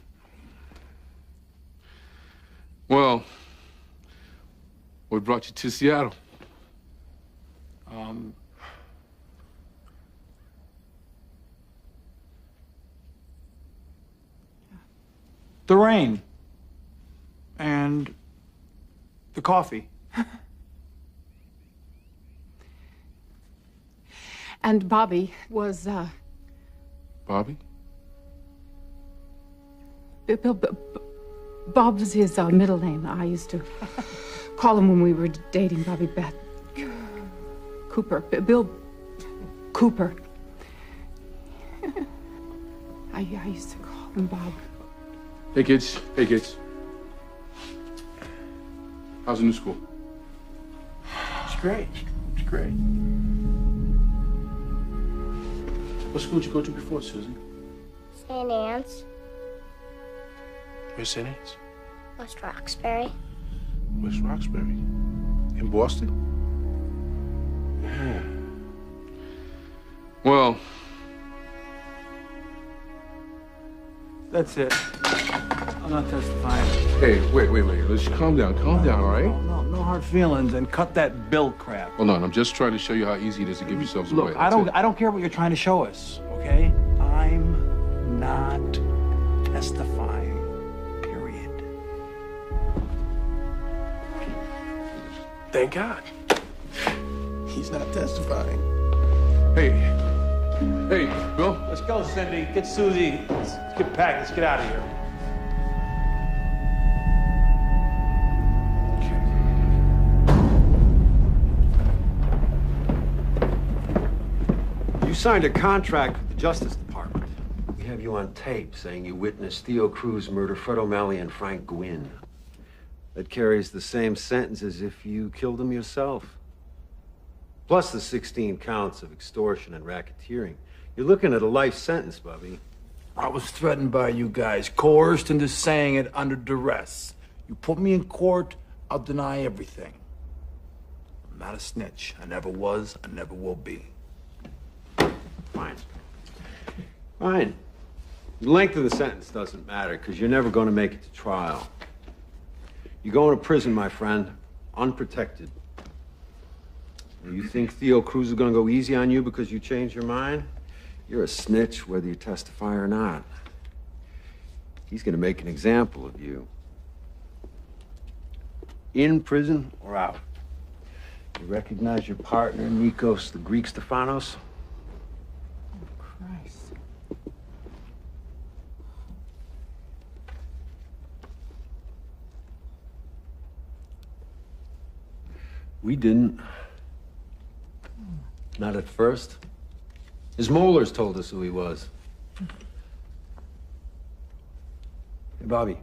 Speaker 11: Well, what brought you to Seattle?
Speaker 1: The rain. And the coffee.
Speaker 2: And Bobby was,
Speaker 11: Bobby?
Speaker 2: Bob was his middle name. I used to call him when we were dating Bobby Bat. Cooper. Bill Cooper. I used to call him Bob.
Speaker 11: Hey, kids. Hey, kids. How's the new school?
Speaker 1: It's great. It's great.
Speaker 11: What school did you go to before, Susie?
Speaker 10: St. Anne's,
Speaker 11: Where's St. Anne's?
Speaker 10: West Roxbury.
Speaker 11: West Roxbury. In Boston? Well,
Speaker 1: That's it. I'm not testifying.
Speaker 11: hey, wait. Let's calm down, all right?
Speaker 1: No hard feelings, and cut that bill crap.
Speaker 11: Hold on, I'm just trying to show you how easy it is to give yourselves away.
Speaker 1: Look, I don't care what you're trying to show us, okay? I'm not testifying. Period.
Speaker 4: Thank God. He's not testifying.
Speaker 11: Hey, Bill?
Speaker 1: Let's go, Cindy. Get Susie. Let's get packed. Let's get out of here.
Speaker 7: You signed a contract with the Justice Department. We have you on tape saying you witnessed Theo Cruz murder Fred O'Malley and Frank Gwynn. That carries the same sentence as if you killed him yourself. Plus the 16 counts of extortion and racketeering. You're looking at a life sentence, Bubby.
Speaker 1: I was threatened by you guys, coerced into saying it under duress. You put me in court, I'll deny everything. I'm not a snitch. I never was, I never will be.
Speaker 7: Fine. Fine. The length of the sentence doesn't matter, because you're never going to make it to trial. You're going to prison, my friend, unprotected. You think Theo Cruz is going to go easy on you because you changed your mind? You're a snitch whether you testify or not. He's going to make an example of you. In prison or out. You recognize your partner, Nikos the Greek Stefanos?
Speaker 2: Christ.
Speaker 7: We didn't. Not at first. His molars told us who he was. Hey, Bobby,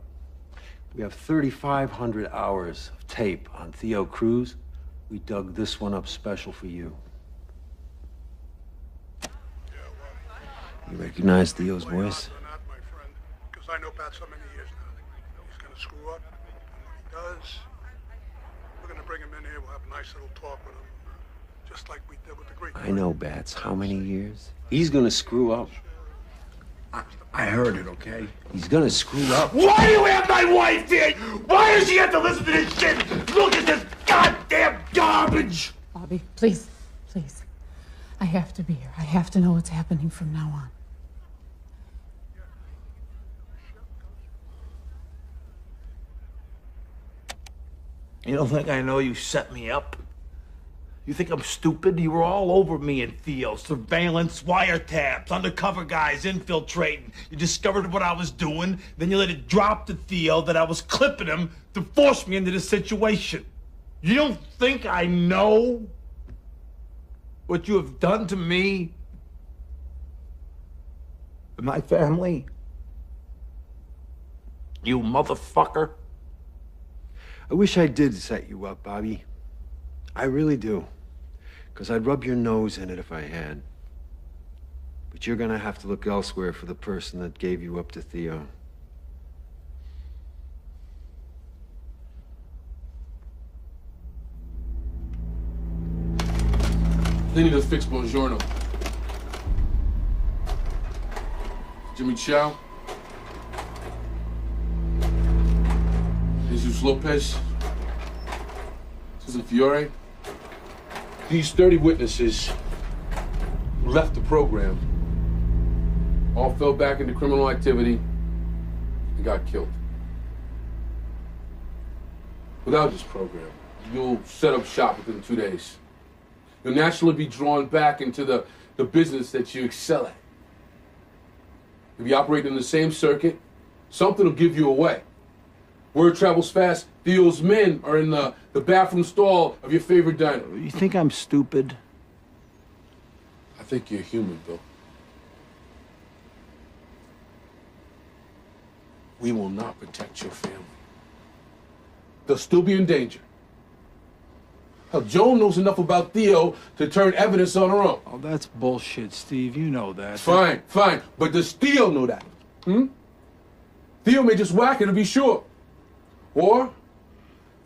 Speaker 7: we have 3,500 hours of tape on Theo Cruz. We dug this one up special for you. You recognize Theo's voice?
Speaker 13: Because I know Pat so many years now. He's going to screw up. And when he does, we're going to bring him in here. We'll have a nice little talk with him. Just like we did with the Greek.
Speaker 7: I know, Bats. How many years? He's gonna screw up.
Speaker 1: I heard it, okay?
Speaker 7: He's gonna screw up.
Speaker 1: Why do you have my wife here? Why does she have to listen to this shit? Look at this goddamn garbage!
Speaker 2: Bobby, please. I have to be here. I have to know what's happening from now on.
Speaker 1: You don't think I know you set me up? You think I'm stupid? You were all over me and Theo. Surveillance, wiretaps, undercover guys infiltrating. You discovered what I was doing, then you let it drop to Theo that I was clipping him to force me into this situation. You don't think I know what you have done to me and my family? You motherfucker.
Speaker 7: I wish I did set you up, Bobby. I really do. Because I'd rub your nose in it if I had. But you're gonna have to look elsewhere for the person that gave you up to Theo.
Speaker 11: They need to fix Buongiorno. Jimmy Chow. Jesus Lopez. Susan Fiore. These 30 witnesses who left the program all fell back into criminal activity and got killed. Without this program, you'll set up shop within 2 days. You'll naturally be drawn back into the business that you excel at. You'll be operating in the same circuit, Something will give you away. Word travels fast. Theo's men are in the bathroom stall of your favorite diner.
Speaker 1: You think I'm stupid?
Speaker 11: I think you're human, Bill. We will not protect your family. They'll still be in danger. Hell, Joan knows enough about Theo to turn evidence on her own.
Speaker 1: Oh, that's bullshit, Steve. You know that.
Speaker 11: Fine, fine. But does Theo know that? Theo may just whack her to be sure. Or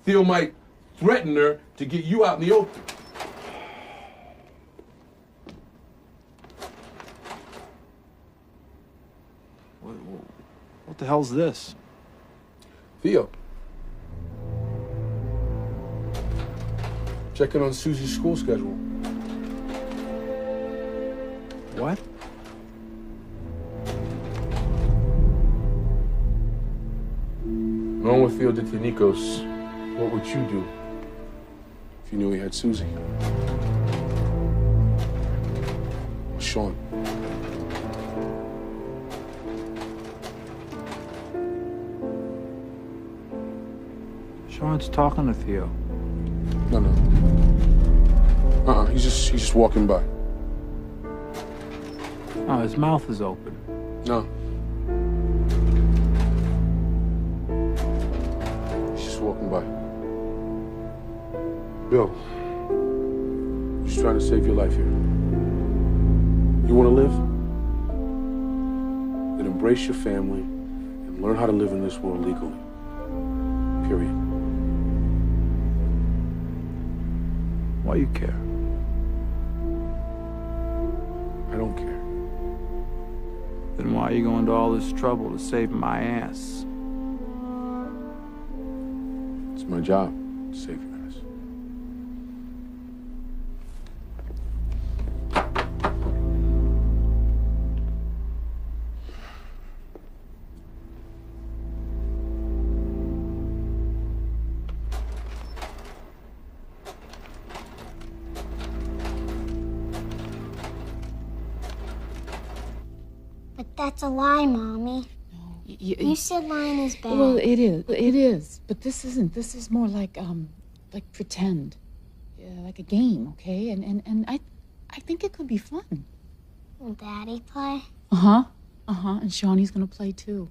Speaker 11: Theo might threaten her to get you out in the open.
Speaker 1: What the hell's this?
Speaker 11: Theo. Checking on Susie's school schedule.
Speaker 1: What?
Speaker 11: Knowing what Theo did to Nikos, what would you do if you knew he had Susie? Sean.
Speaker 1: Sean's talking to Theo.
Speaker 11: No. He's just walking by.
Speaker 1: Oh, his mouth is open.
Speaker 11: No. He's just walking by. Bill, just trying to save your life here. You want to live? Then embrace your family and learn how to live in this world legally. Period.
Speaker 1: Why you care?
Speaker 11: I don't care.
Speaker 1: Then why are you going to all this trouble to save my ass?
Speaker 11: It's my job to save your ass.
Speaker 10: But that's a lie, Mommy. You said lying is bad.
Speaker 2: Well, it is. It is. But this isn't. This is more like pretend, like a game, okay? And I think it could be fun.
Speaker 10: Will Daddy play?
Speaker 2: And Shawnee's gonna play too.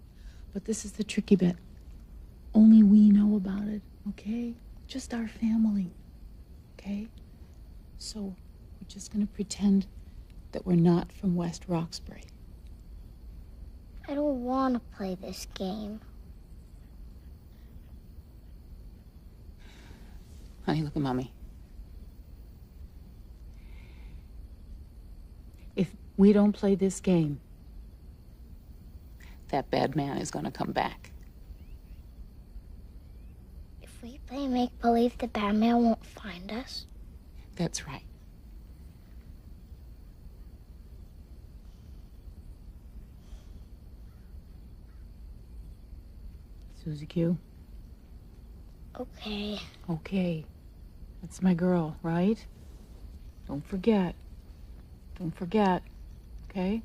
Speaker 2: But this is the tricky bit. Only we know about it, okay? Just our family, okay? So we're just gonna pretend that we're not from West Roxbury.
Speaker 10: I don't want to play this game.
Speaker 2: Honey, look at Mommy. If we don't play this game, that bad man is gonna come back.
Speaker 10: If we play make-believe, the bad man won't find us.
Speaker 2: That's right. Susie Q.
Speaker 10: Okay.
Speaker 2: Okay. That's my girl, right? Don't forget. Don't forget. Okay?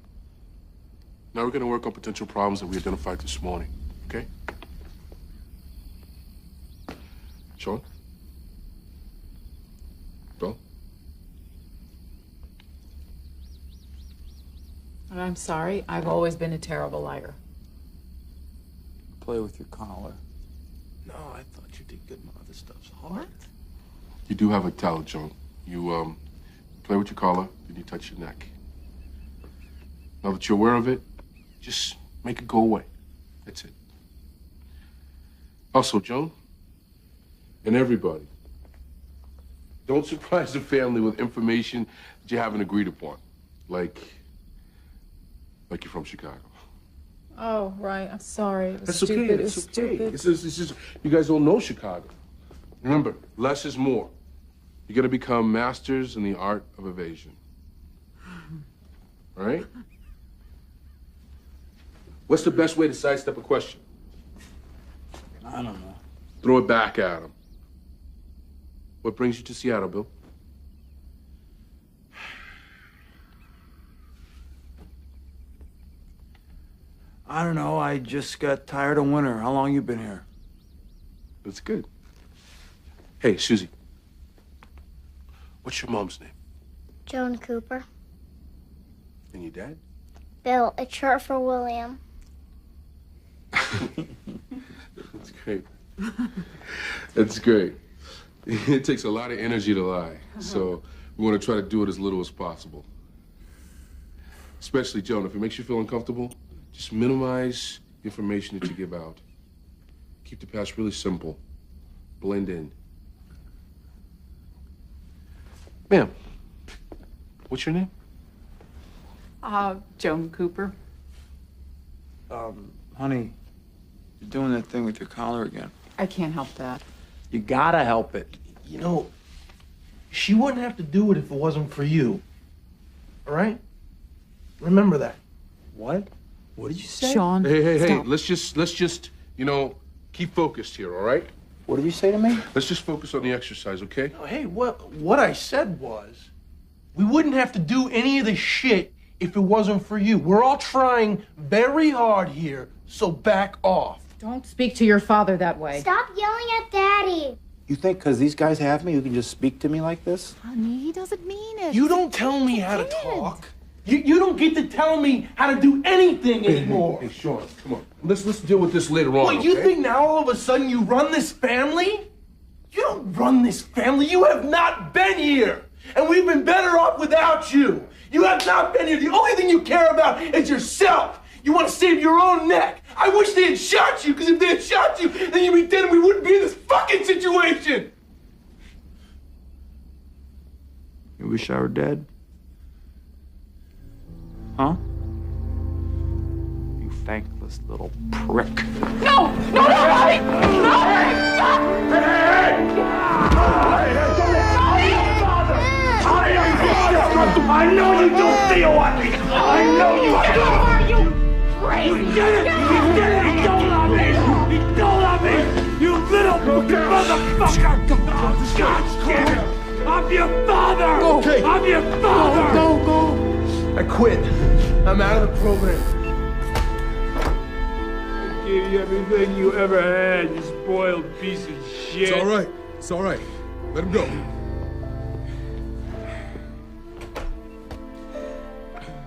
Speaker 11: Now we're going to work on potential problems that we identified this morning, okay? Sean? Bill?
Speaker 2: I'm sorry. I've always been a terrible liar.
Speaker 5: Play with your collar.
Speaker 1: No, I thought you did good. My other stuff's hard.
Speaker 11: You do have a talent, Joan. You, play with your collar, then you touch your neck. Now that you're aware of it, just make it go away. That's it. Also, Joan, and everybody, don't surprise the family with information that you haven't agreed upon. Like you're from Chicago.
Speaker 2: Oh, right. I'm sorry. It was
Speaker 11: That's
Speaker 2: stupid.
Speaker 11: okay.
Speaker 2: It was
Speaker 11: It's okay.
Speaker 2: stupid.
Speaker 11: It's just you guys don't know Chicago. Remember, less is more. You're gonna become masters in the art of evasion. All right? What's the best way to sidestep a question?
Speaker 1: I don't know.
Speaker 11: Throw it back at him. What brings you to Seattle, Bill?
Speaker 5: I don't know. I just got tired of winter. How long you been here?
Speaker 11: That's good. Hey, Susie. What's your mom's name?
Speaker 10: Joan Cooper.
Speaker 11: And your dad?
Speaker 10: Bill, it's short for William.
Speaker 11: That's great. That's great. It takes a lot of energy to lie, so we want to try to do it as little as possible. Especially, Joan, if it makes you feel uncomfortable, just minimize information that you give out. Keep the past really simple. Blend in. Ma'am, what's your name?
Speaker 2: Joan Cooper.
Speaker 5: Honey, you're doing that thing with your collar again.
Speaker 2: I can't help that.
Speaker 5: You gotta help it.
Speaker 4: You know, she wouldn't have to do it if it wasn't for you. All right? Remember that.
Speaker 5: What? What did you say?
Speaker 2: Sean,
Speaker 11: Hey,
Speaker 2: stop.
Speaker 11: let's just, keep focused here, all right?
Speaker 5: What did you say to me?
Speaker 11: Let's just focus on the exercise, okay?
Speaker 4: Hey, what I said was, we wouldn't have to do any of this shit if it wasn't for you. We're all trying very hard here, so back off.
Speaker 2: Don't speak to your father that way.
Speaker 10: Stop yelling at Daddy.
Speaker 17: You think because these guys have me, you can just speak to me like this?
Speaker 18: Honey, he doesn't mean it.
Speaker 4: You don't tell me how to talk. You don't get to tell me how to do anything anymore.
Speaker 11: Hey, Sean, come on. Let's deal with this later on.
Speaker 4: Wait, you
Speaker 11: okay?
Speaker 4: think now all of a sudden you run this family? You don't run this family. You have not been here. And we've been better off without you. You have not been here. The only thing you care about is yourself. You want to save your own neck. I wish they had shot you, because if they had shot you, then you'd be dead and we wouldn't be in this fucking situation.
Speaker 5: You wish I were dead? Huh? You thankless little prick.
Speaker 12: No, Bobby!
Speaker 1: I know you don't feel what me. I know you do.
Speaker 12: Are you crazy?
Speaker 1: You did it. You did it. You don't love me. You don't love me. You little motherfucker. God damn it. I'm your father.
Speaker 4: Okay.
Speaker 1: I'm your father.
Speaker 4: Go. I quit. I'm out of the program.
Speaker 1: I gave you everything you ever had, you spoiled piece of shit.
Speaker 11: It's all right. It's all right. Let him go.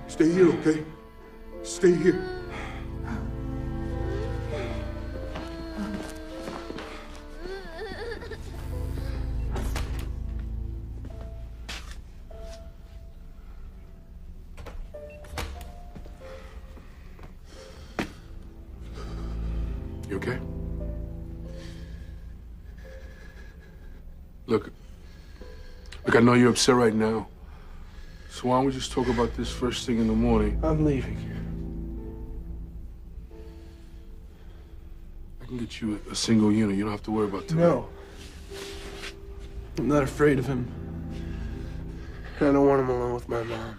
Speaker 11: Stay here, okay? Stay here. You okay? Look, I know you're upset right now. So why don't we just talk about this first thing in the morning?
Speaker 4: I'm leaving.
Speaker 11: I can get you a single unit. You don't have to worry about tonight.
Speaker 4: No. I'm not afraid of him. I don't want him alone with my mom.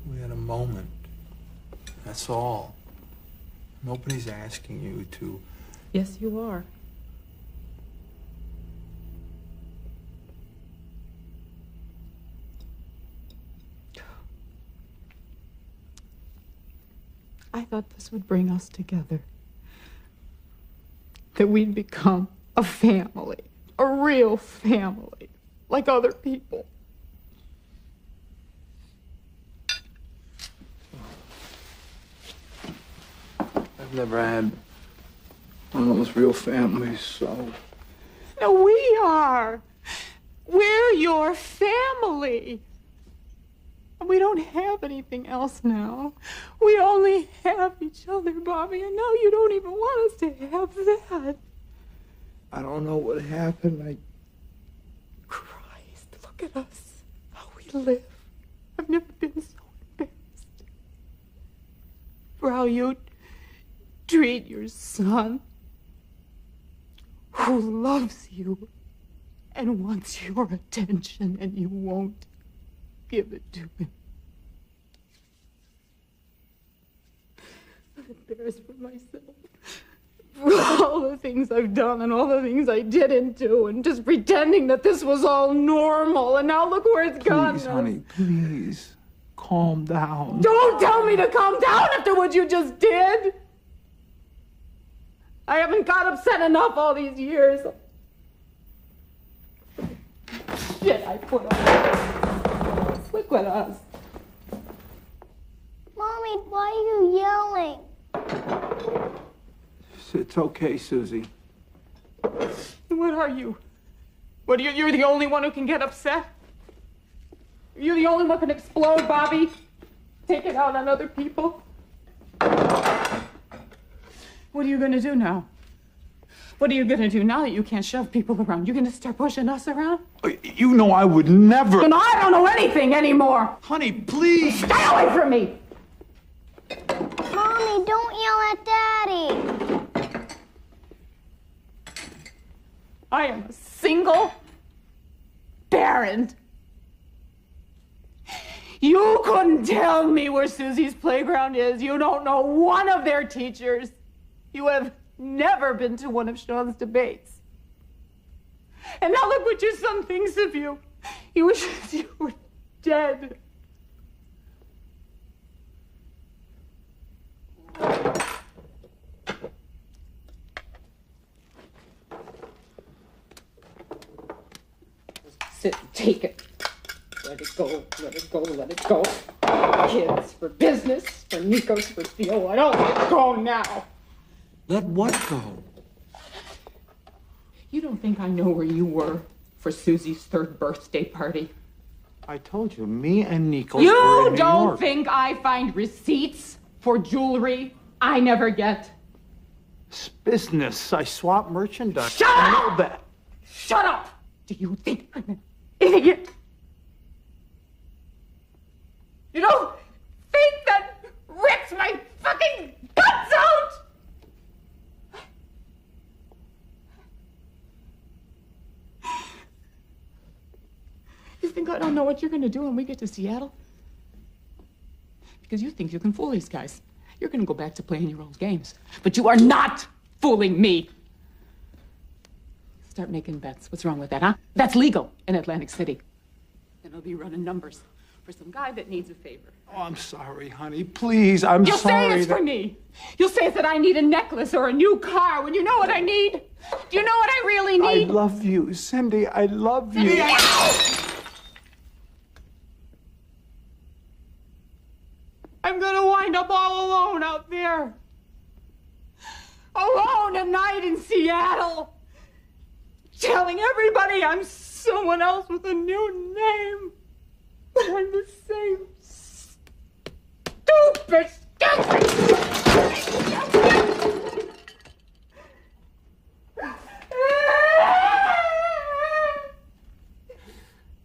Speaker 5: We had a moment. That's all. Nobody's asking you to.
Speaker 2: Yes, you are. I thought this would bring us together. That we'd become a family, a real family, like other people.
Speaker 5: I've never had one of those real families, so.
Speaker 2: No, we are. We're your family. And we don't have anything else now. We only have each other, Bobby. And now you don't even want us to have that.
Speaker 5: I don't know what happened.
Speaker 2: Christ, look at us. How we live. I've never been so embarrassed. For how you treat your son, who loves you and wants your attention, and you won't give it to me. I'm embarrassed for myself. For all the things I've done and all the things I didn't do, and just pretending that this was all normal, and now look where it's gone.
Speaker 1: Please, honey, please. Calm down.
Speaker 2: Don't tell me to calm down after what you just did. I haven't got upset enough all these years. Shit, I put on. Look at us.
Speaker 10: Mommy, why are you yelling?
Speaker 1: It's okay, Susie.
Speaker 2: What are you? What, you're the only one who can get upset? You're the only one who can explode, Bobby? Take it out on other people? What are you gonna do now? What are you gonna do now that you can't shove people around? You gonna start pushing us around?
Speaker 1: You know I would never.
Speaker 2: And I don't know anything anymore!
Speaker 1: Honey, please!
Speaker 2: Stay away from me!
Speaker 10: Mommy, don't yell at Daddy.
Speaker 2: I am a single parent. You couldn't tell me where Susie's playground is. You don't know one of their teachers. You have never been to one of Sean's debates. And now look what your son thinks of you. He wishes you were dead. Sit and take it. Let it go, let it go, let it go. Kids for business, for Nikos for Theo. I don't let it go now.
Speaker 3: Let what go?
Speaker 2: You don't think I know where you were for Susie's 3rd birthday party?
Speaker 1: I told you, me and Nico were
Speaker 2: You
Speaker 1: in New
Speaker 2: don't
Speaker 1: York.
Speaker 2: think I find receipts for jewelry I never get?
Speaker 1: It's business. I swap merchandise.
Speaker 2: Shut
Speaker 1: I
Speaker 2: up!
Speaker 1: know that.
Speaker 2: Shut up! Do you think I'm an idiot? You don't think that rips my fucking guts out? You think I don't know what you're gonna do when we get to Seattle? Because you think you can fool these guys. You're gonna go back to playing your old games. But you are not fooling me. Start making bets. What's wrong with that, huh? That's legal in Atlantic City. Then I'll be running numbers for some guy that needs a favor.
Speaker 1: Oh, I'm sorry, honey. Please, I'm
Speaker 2: You'll
Speaker 1: sorry.
Speaker 2: say it's for me. You'll say that I need a necklace or a new car when you know what I need. Do you know what I really need?
Speaker 1: I love you, Cindy. I love you.
Speaker 2: I'm gonna wind up all alone out there. Alone at night in Seattle. Telling everybody I'm someone else with a new name. But I'm the same stupid.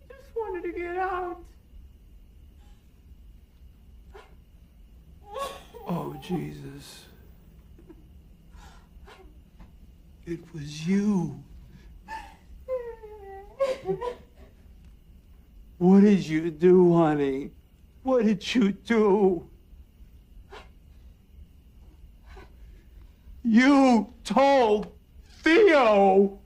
Speaker 2: Just wanted to get out.
Speaker 1: Oh, Jesus. It was you. What did you do, honey? What did you do? You told Theo!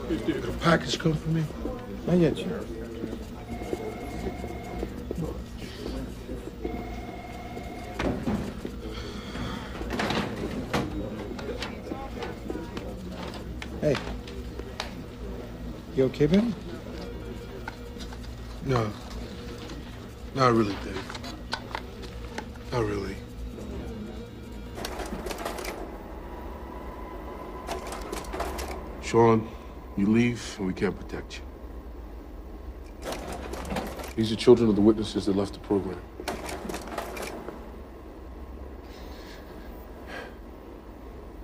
Speaker 11: Did a package come for me?
Speaker 17: Not yet, Sheriff. Hey. You okay, baby?
Speaker 11: No. Not really, Dave. Not really. Sean, you leave and we can't protect you. These are children of the witnesses that left the program.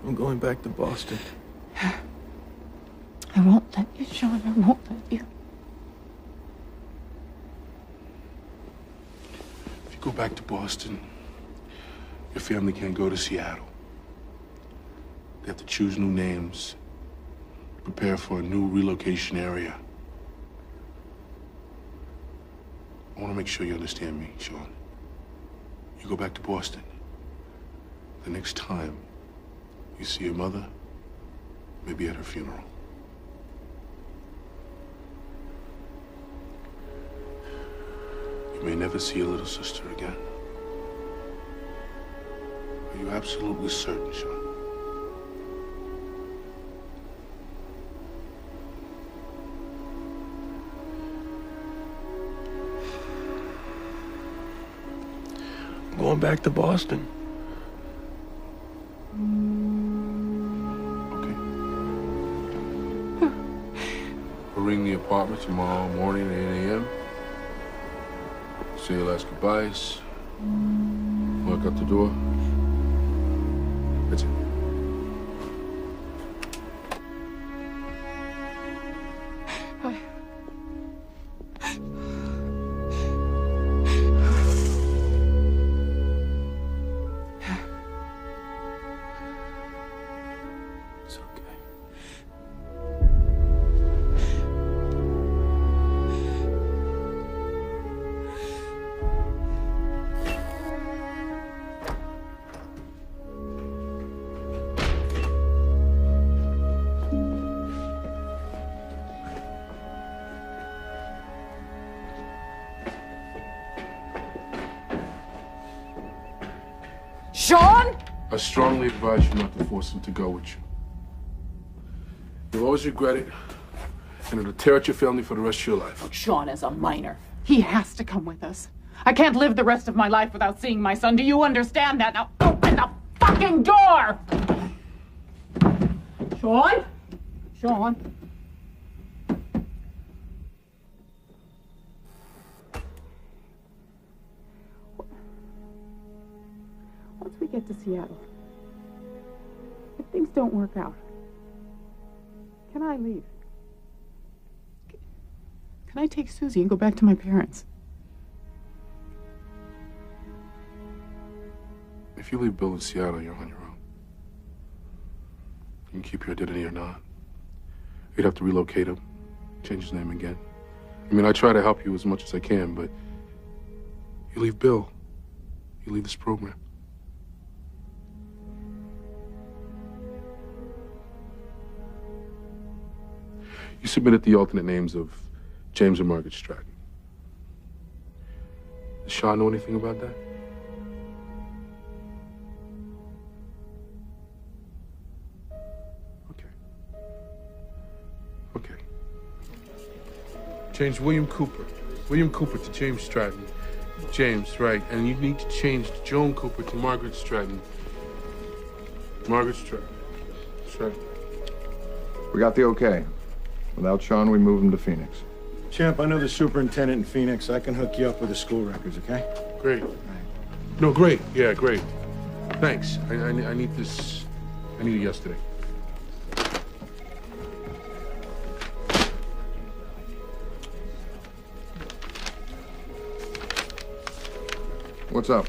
Speaker 4: I'm going back to Boston.
Speaker 2: I won't let you, Sean. I won't let you.
Speaker 11: If you go back to Boston, your family can't go to Seattle. They have to choose new names, prepare for a new relocation area. I want to make sure you understand me, Sean. You go back to Boston. The next time you see your mother, maybe at her funeral. You may never see your little sister again. Are you absolutely certain, Sean?
Speaker 4: I'm going back to Boston.
Speaker 11: We'll ring the apartment tomorrow morning at 8 a.m. Say your last goodbyes. Walk out the door. That's it.
Speaker 4: It's okay.
Speaker 2: Sean!
Speaker 11: I strongly advise you not to force him to go with you. You'll always regret it, and it'll tear at your family for the rest of your life.
Speaker 2: Sean is a minor. He has to come with us. I can't live the rest of my life without seeing my son. Do you understand that? Now open the fucking door! Sean? Sean? Once we get to Seattle, if things don't work out, can I leave? Can I take Susie and go back to my parents?
Speaker 11: If you leave Bill in Seattle, you're on your own. You can keep your identity or not. You'd have to relocate him, change his name again. I mean, I try to help you as much as I can, but you leave Bill, you leave this program. You submitted the alternate names of James and Margaret Stratton. Does Sean know anything about that? Okay. Change William Cooper. William Cooper to James Stratton. James, right. And you need to change Joan Cooper to Margaret Stratton. Margaret Stratton.
Speaker 16: We got the okay. Without Sean, we move him to Phoenix.
Speaker 17: Champ, I know the superintendent in Phoenix. I can hook you up with the school records, okay?
Speaker 11: Great. No, great. Yeah, great. Thanks. I need this. I need it yesterday.
Speaker 16: What's up?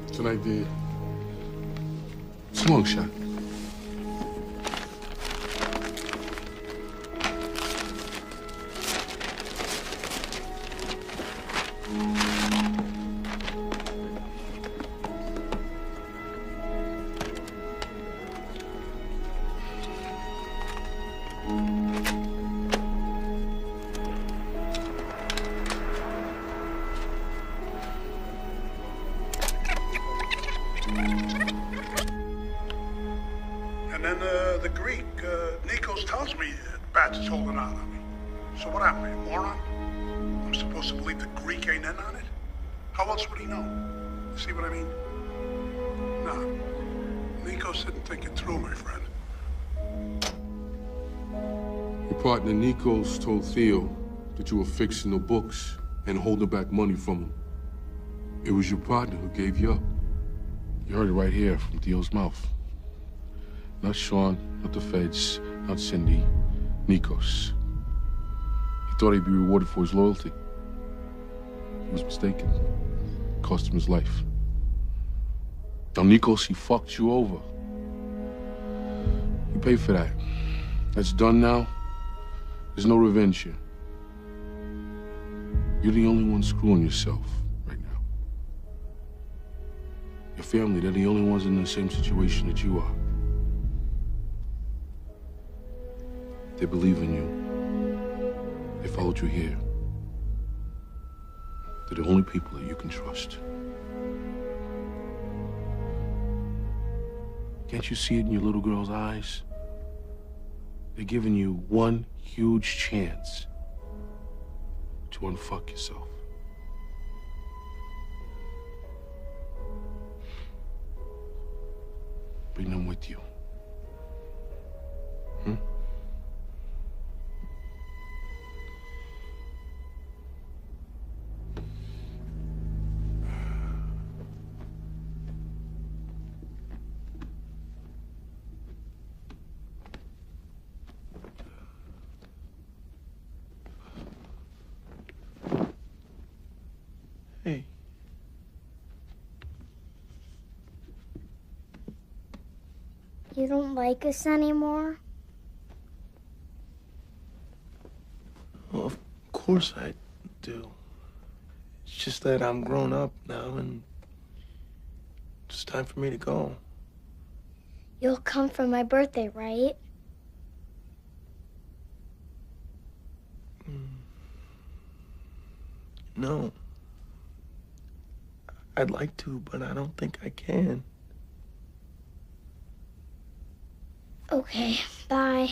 Speaker 11: It's an idea. It's a long shot.
Speaker 13: And then the Greek, Nikos, tells me Bats is holding out on me. So what happened, you moron? I'm supposed to believe the Greek ain't in on it? How else would he know? You see what I mean? No. Nikos didn't think it through, my friend.
Speaker 11: Your partner Nikos told Theo that you were fixing the books and holding back money from him. It was your partner who gave you up. You heard it right here from Theo's mouth. Not Sean, not the feds, not Cindy, Nikos. He thought he'd be rewarded for his loyalty. He was mistaken. It cost him his life. Now, Nikos, he fucked you over. You paid for that. That's done now. There's no revenge here. You're the only one screwing yourself right now. Your family, they're the only ones in the same situation that you are. They believe in you. They followed you here. They're the only people that you can trust. Can't you see it in your little girl's eyes? They're giving you one huge chance to unfuck yourself. Bring them with you. Hmm?
Speaker 4: Hey.
Speaker 10: You don't like us anymore?
Speaker 4: Well, of course I do. It's just that I'm grown up now and it's time for me to go.
Speaker 10: You'll come for my birthday, right?
Speaker 4: No. I'd like to, but I don't think I can.
Speaker 10: Okay, bye.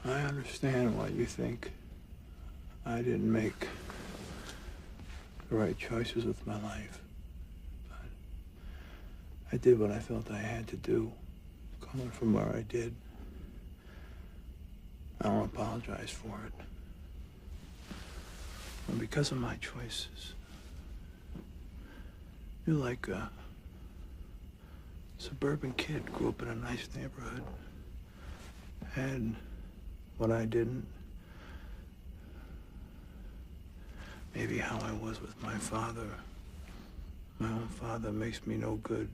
Speaker 5: I understand why you think I didn't make the right choices with my life. But I did what I felt I had to do, coming from where I did. I don't apologize for it. And because of my choices, you're like a suburban kid, grew up in a nice neighborhood, had what I didn't. Maybe how I was with my father. My own father makes me no good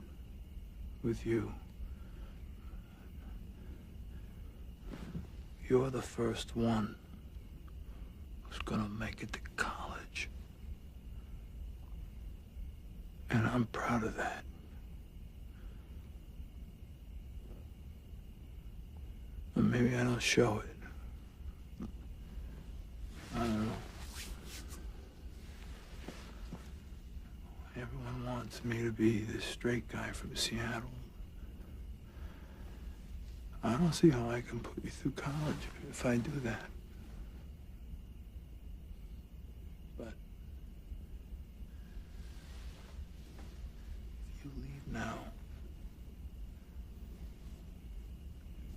Speaker 5: with you. You're the first one who's gonna make it to college. And I'm proud of that. But maybe I don't show it. I don't know. wants me to be this straight guy from Seattle. I don't see how I can put you through college if I do that. But if you leave now,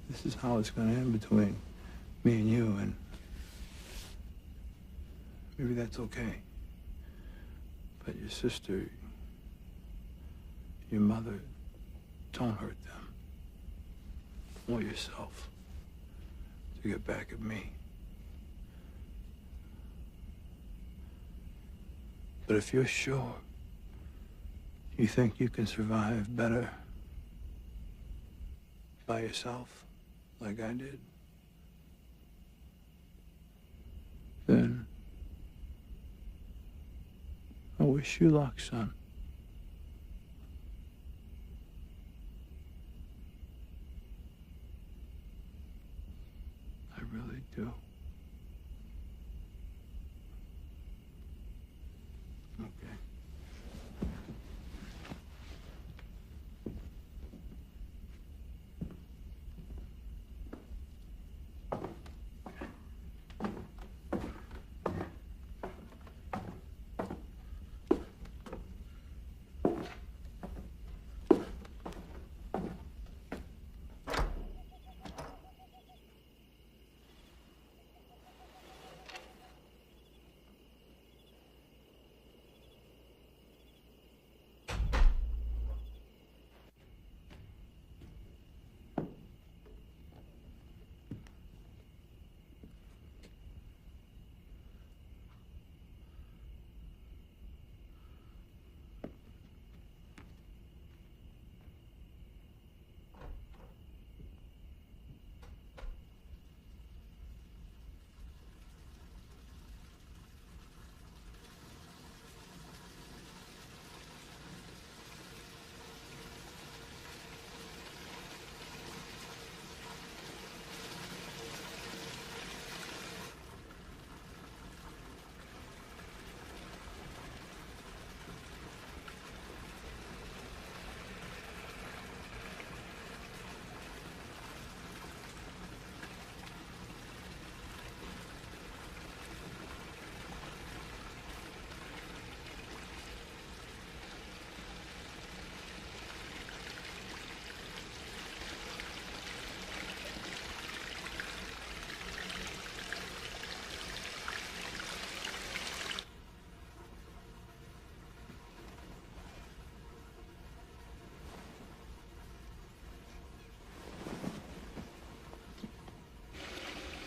Speaker 5: this is how it's going to end between me and you, and maybe that's okay. But your sister, your mother, don't hurt them. Or yourself. To get back at me. But if you're sure you think you can survive better by yourself, like I did, then I wish you luck, son. I really do. Okay.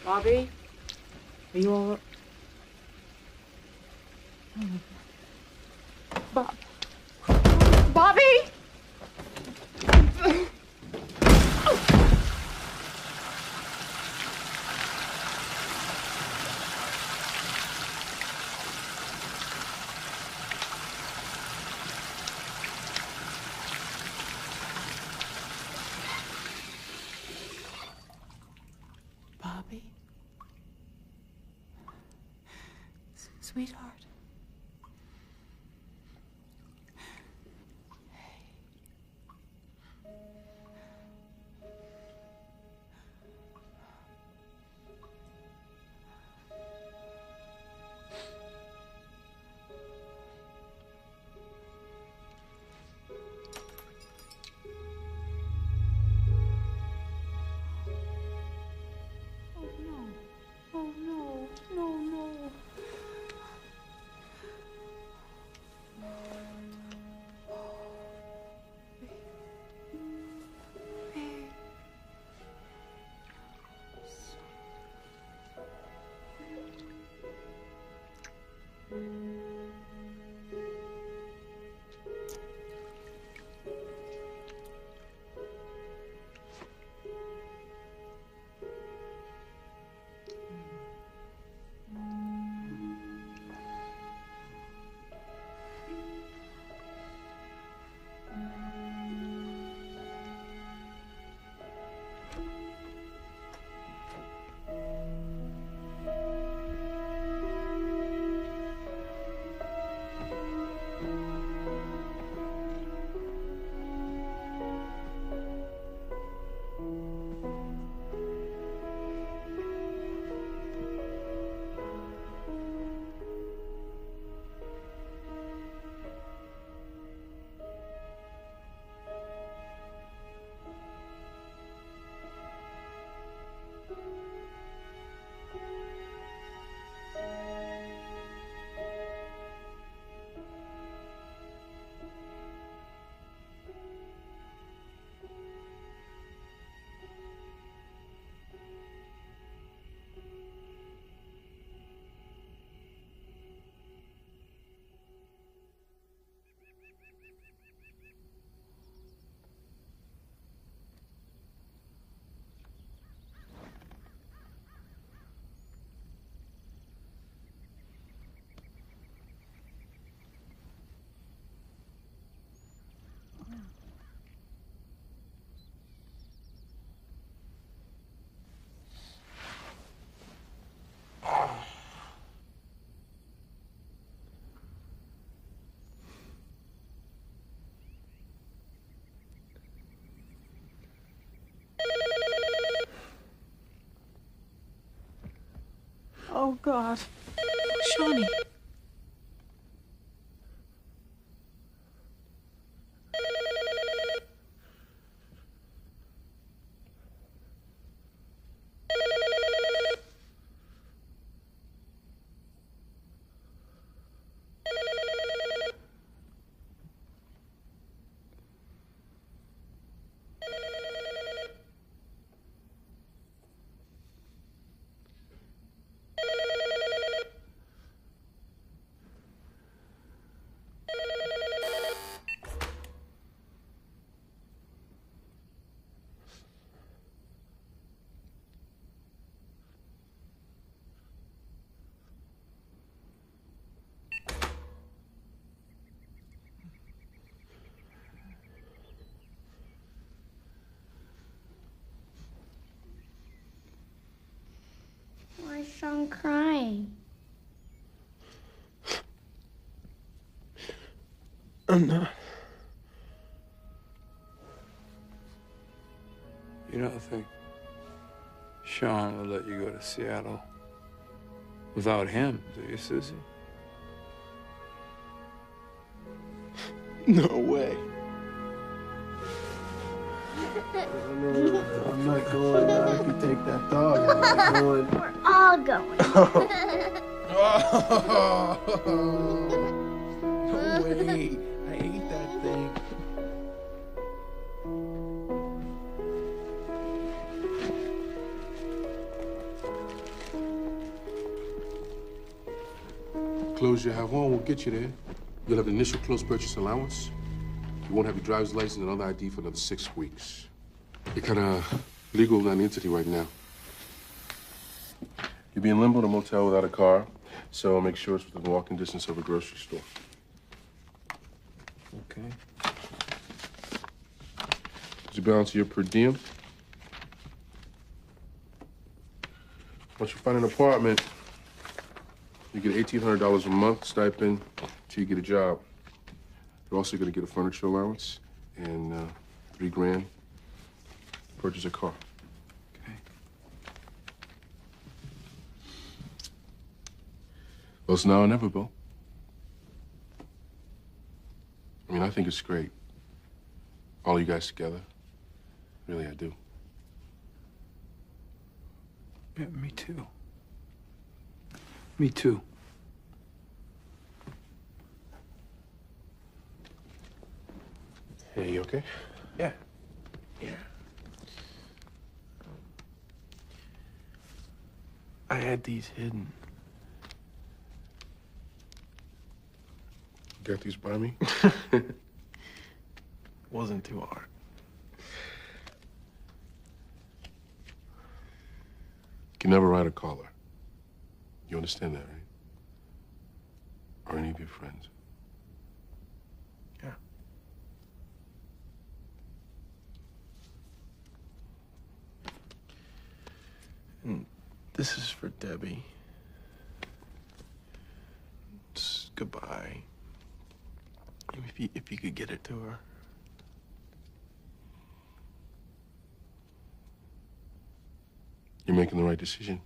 Speaker 2: Bobby? Are you all... Bob. Bobby! Bobby? Sweetheart. Oh, God. Shawnee.
Speaker 10: Why is Sean crying?
Speaker 11: I'm not.
Speaker 5: You don't think Sean would let you go to Seattle without him, do you, Susie?
Speaker 11: No way. I'm not going. Now. If you take that dog, I'm not going.
Speaker 10: We're all going.
Speaker 11: No way. I hate that thing. Clothes you have on will get you there. You'll have the initial close purchase allowance. You won't have your driver's license and another ID for another 6 weeks. You're kind of legal non-entity right now. You'll be in limbo in a motel without a car, so make sure it's within walking distance of a grocery store.
Speaker 5: Okay.
Speaker 11: Did you balance your per diem? Once you find an apartment, you get $1,800 a month stipend till you get a job. You're also going to get a furniture allowance and $3 grand to purchase a car.
Speaker 5: Okay.
Speaker 11: Well, it's now or never, Bill. I mean, I think it's great. All you guys together. Really, I do.
Speaker 5: Yeah, me too. Me too.
Speaker 11: Hey, you okay?
Speaker 4: Yeah. Yeah. I had these hidden.
Speaker 11: Got these by me?
Speaker 4: Wasn't too hard.
Speaker 11: You can never write a caller. You understand that, right? Or any of your friends.
Speaker 4: Yeah. And this is for Debbie. It's goodbye. If you could get it to her.
Speaker 11: You're making the right decision.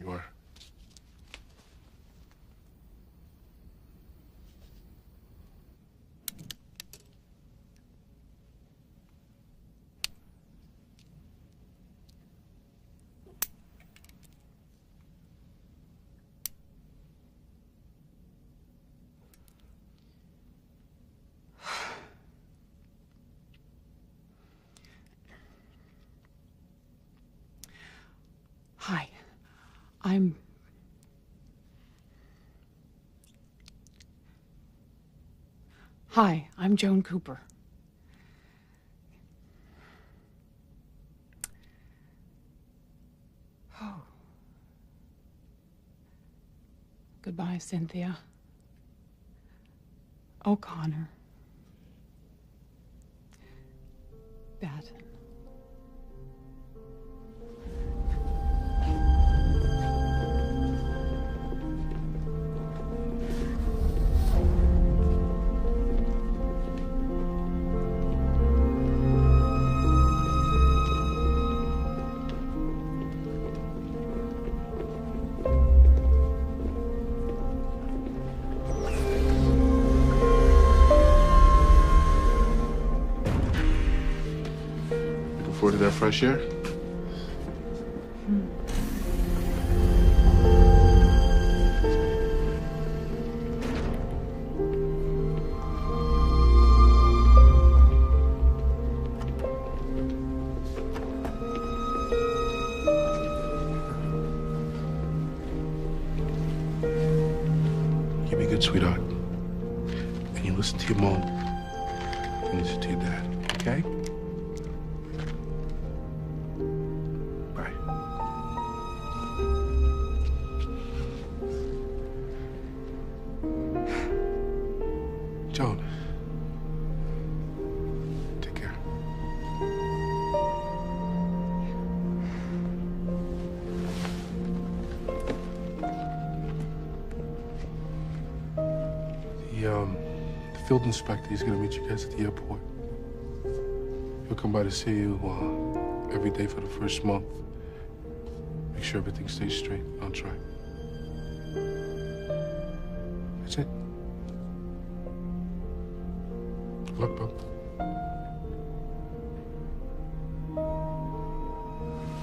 Speaker 11: You are.
Speaker 2: Hi. I'm Joan Cooper. Oh. Goodbye, Cynthia. O'Connor. Batten.
Speaker 11: of fresh air? You be good, sweetheart. And you listen to your mom. And listen to your dad, okay? Bye. Joan. Take care. The field inspector, he's gonna meet you guys at the airport. He'll come by to see you every day for the first month. Make sure everything stays straight, on track. That's it. Good luck, bro.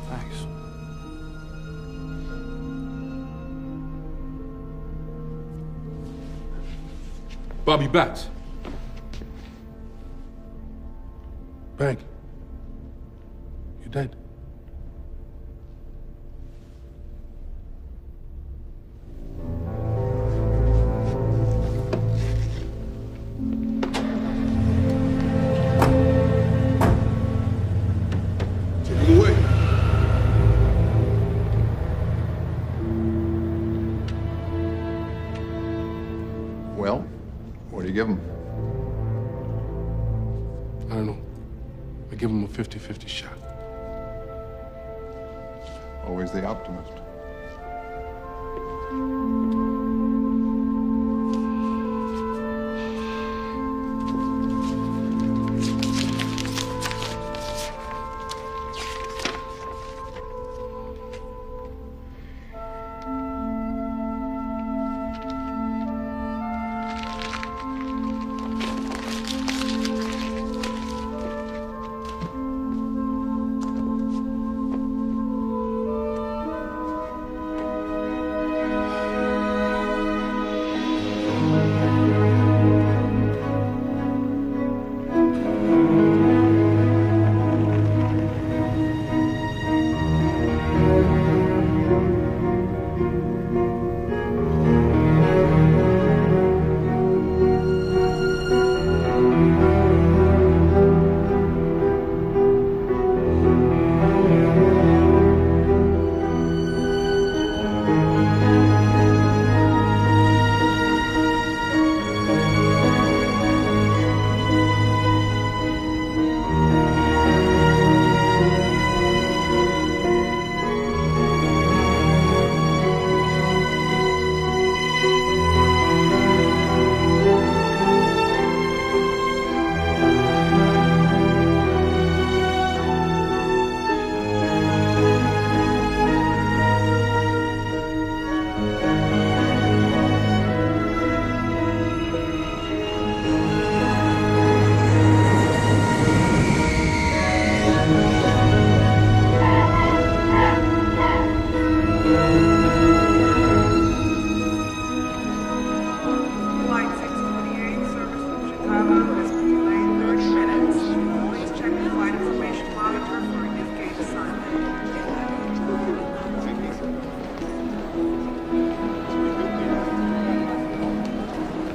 Speaker 1: Thanks.
Speaker 11: Bobby Batts. Bank. You're dead.
Speaker 13: Take him away.
Speaker 16: Well, what do you give him?
Speaker 11: I don't know. I give him a 50-50 shot.
Speaker 16: Always the optimist.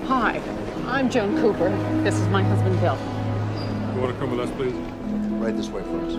Speaker 2: Hi, I'm Joan Cooper. This is my husband, Bill.
Speaker 11: You want to come with us, please?
Speaker 16: Right this way, folks.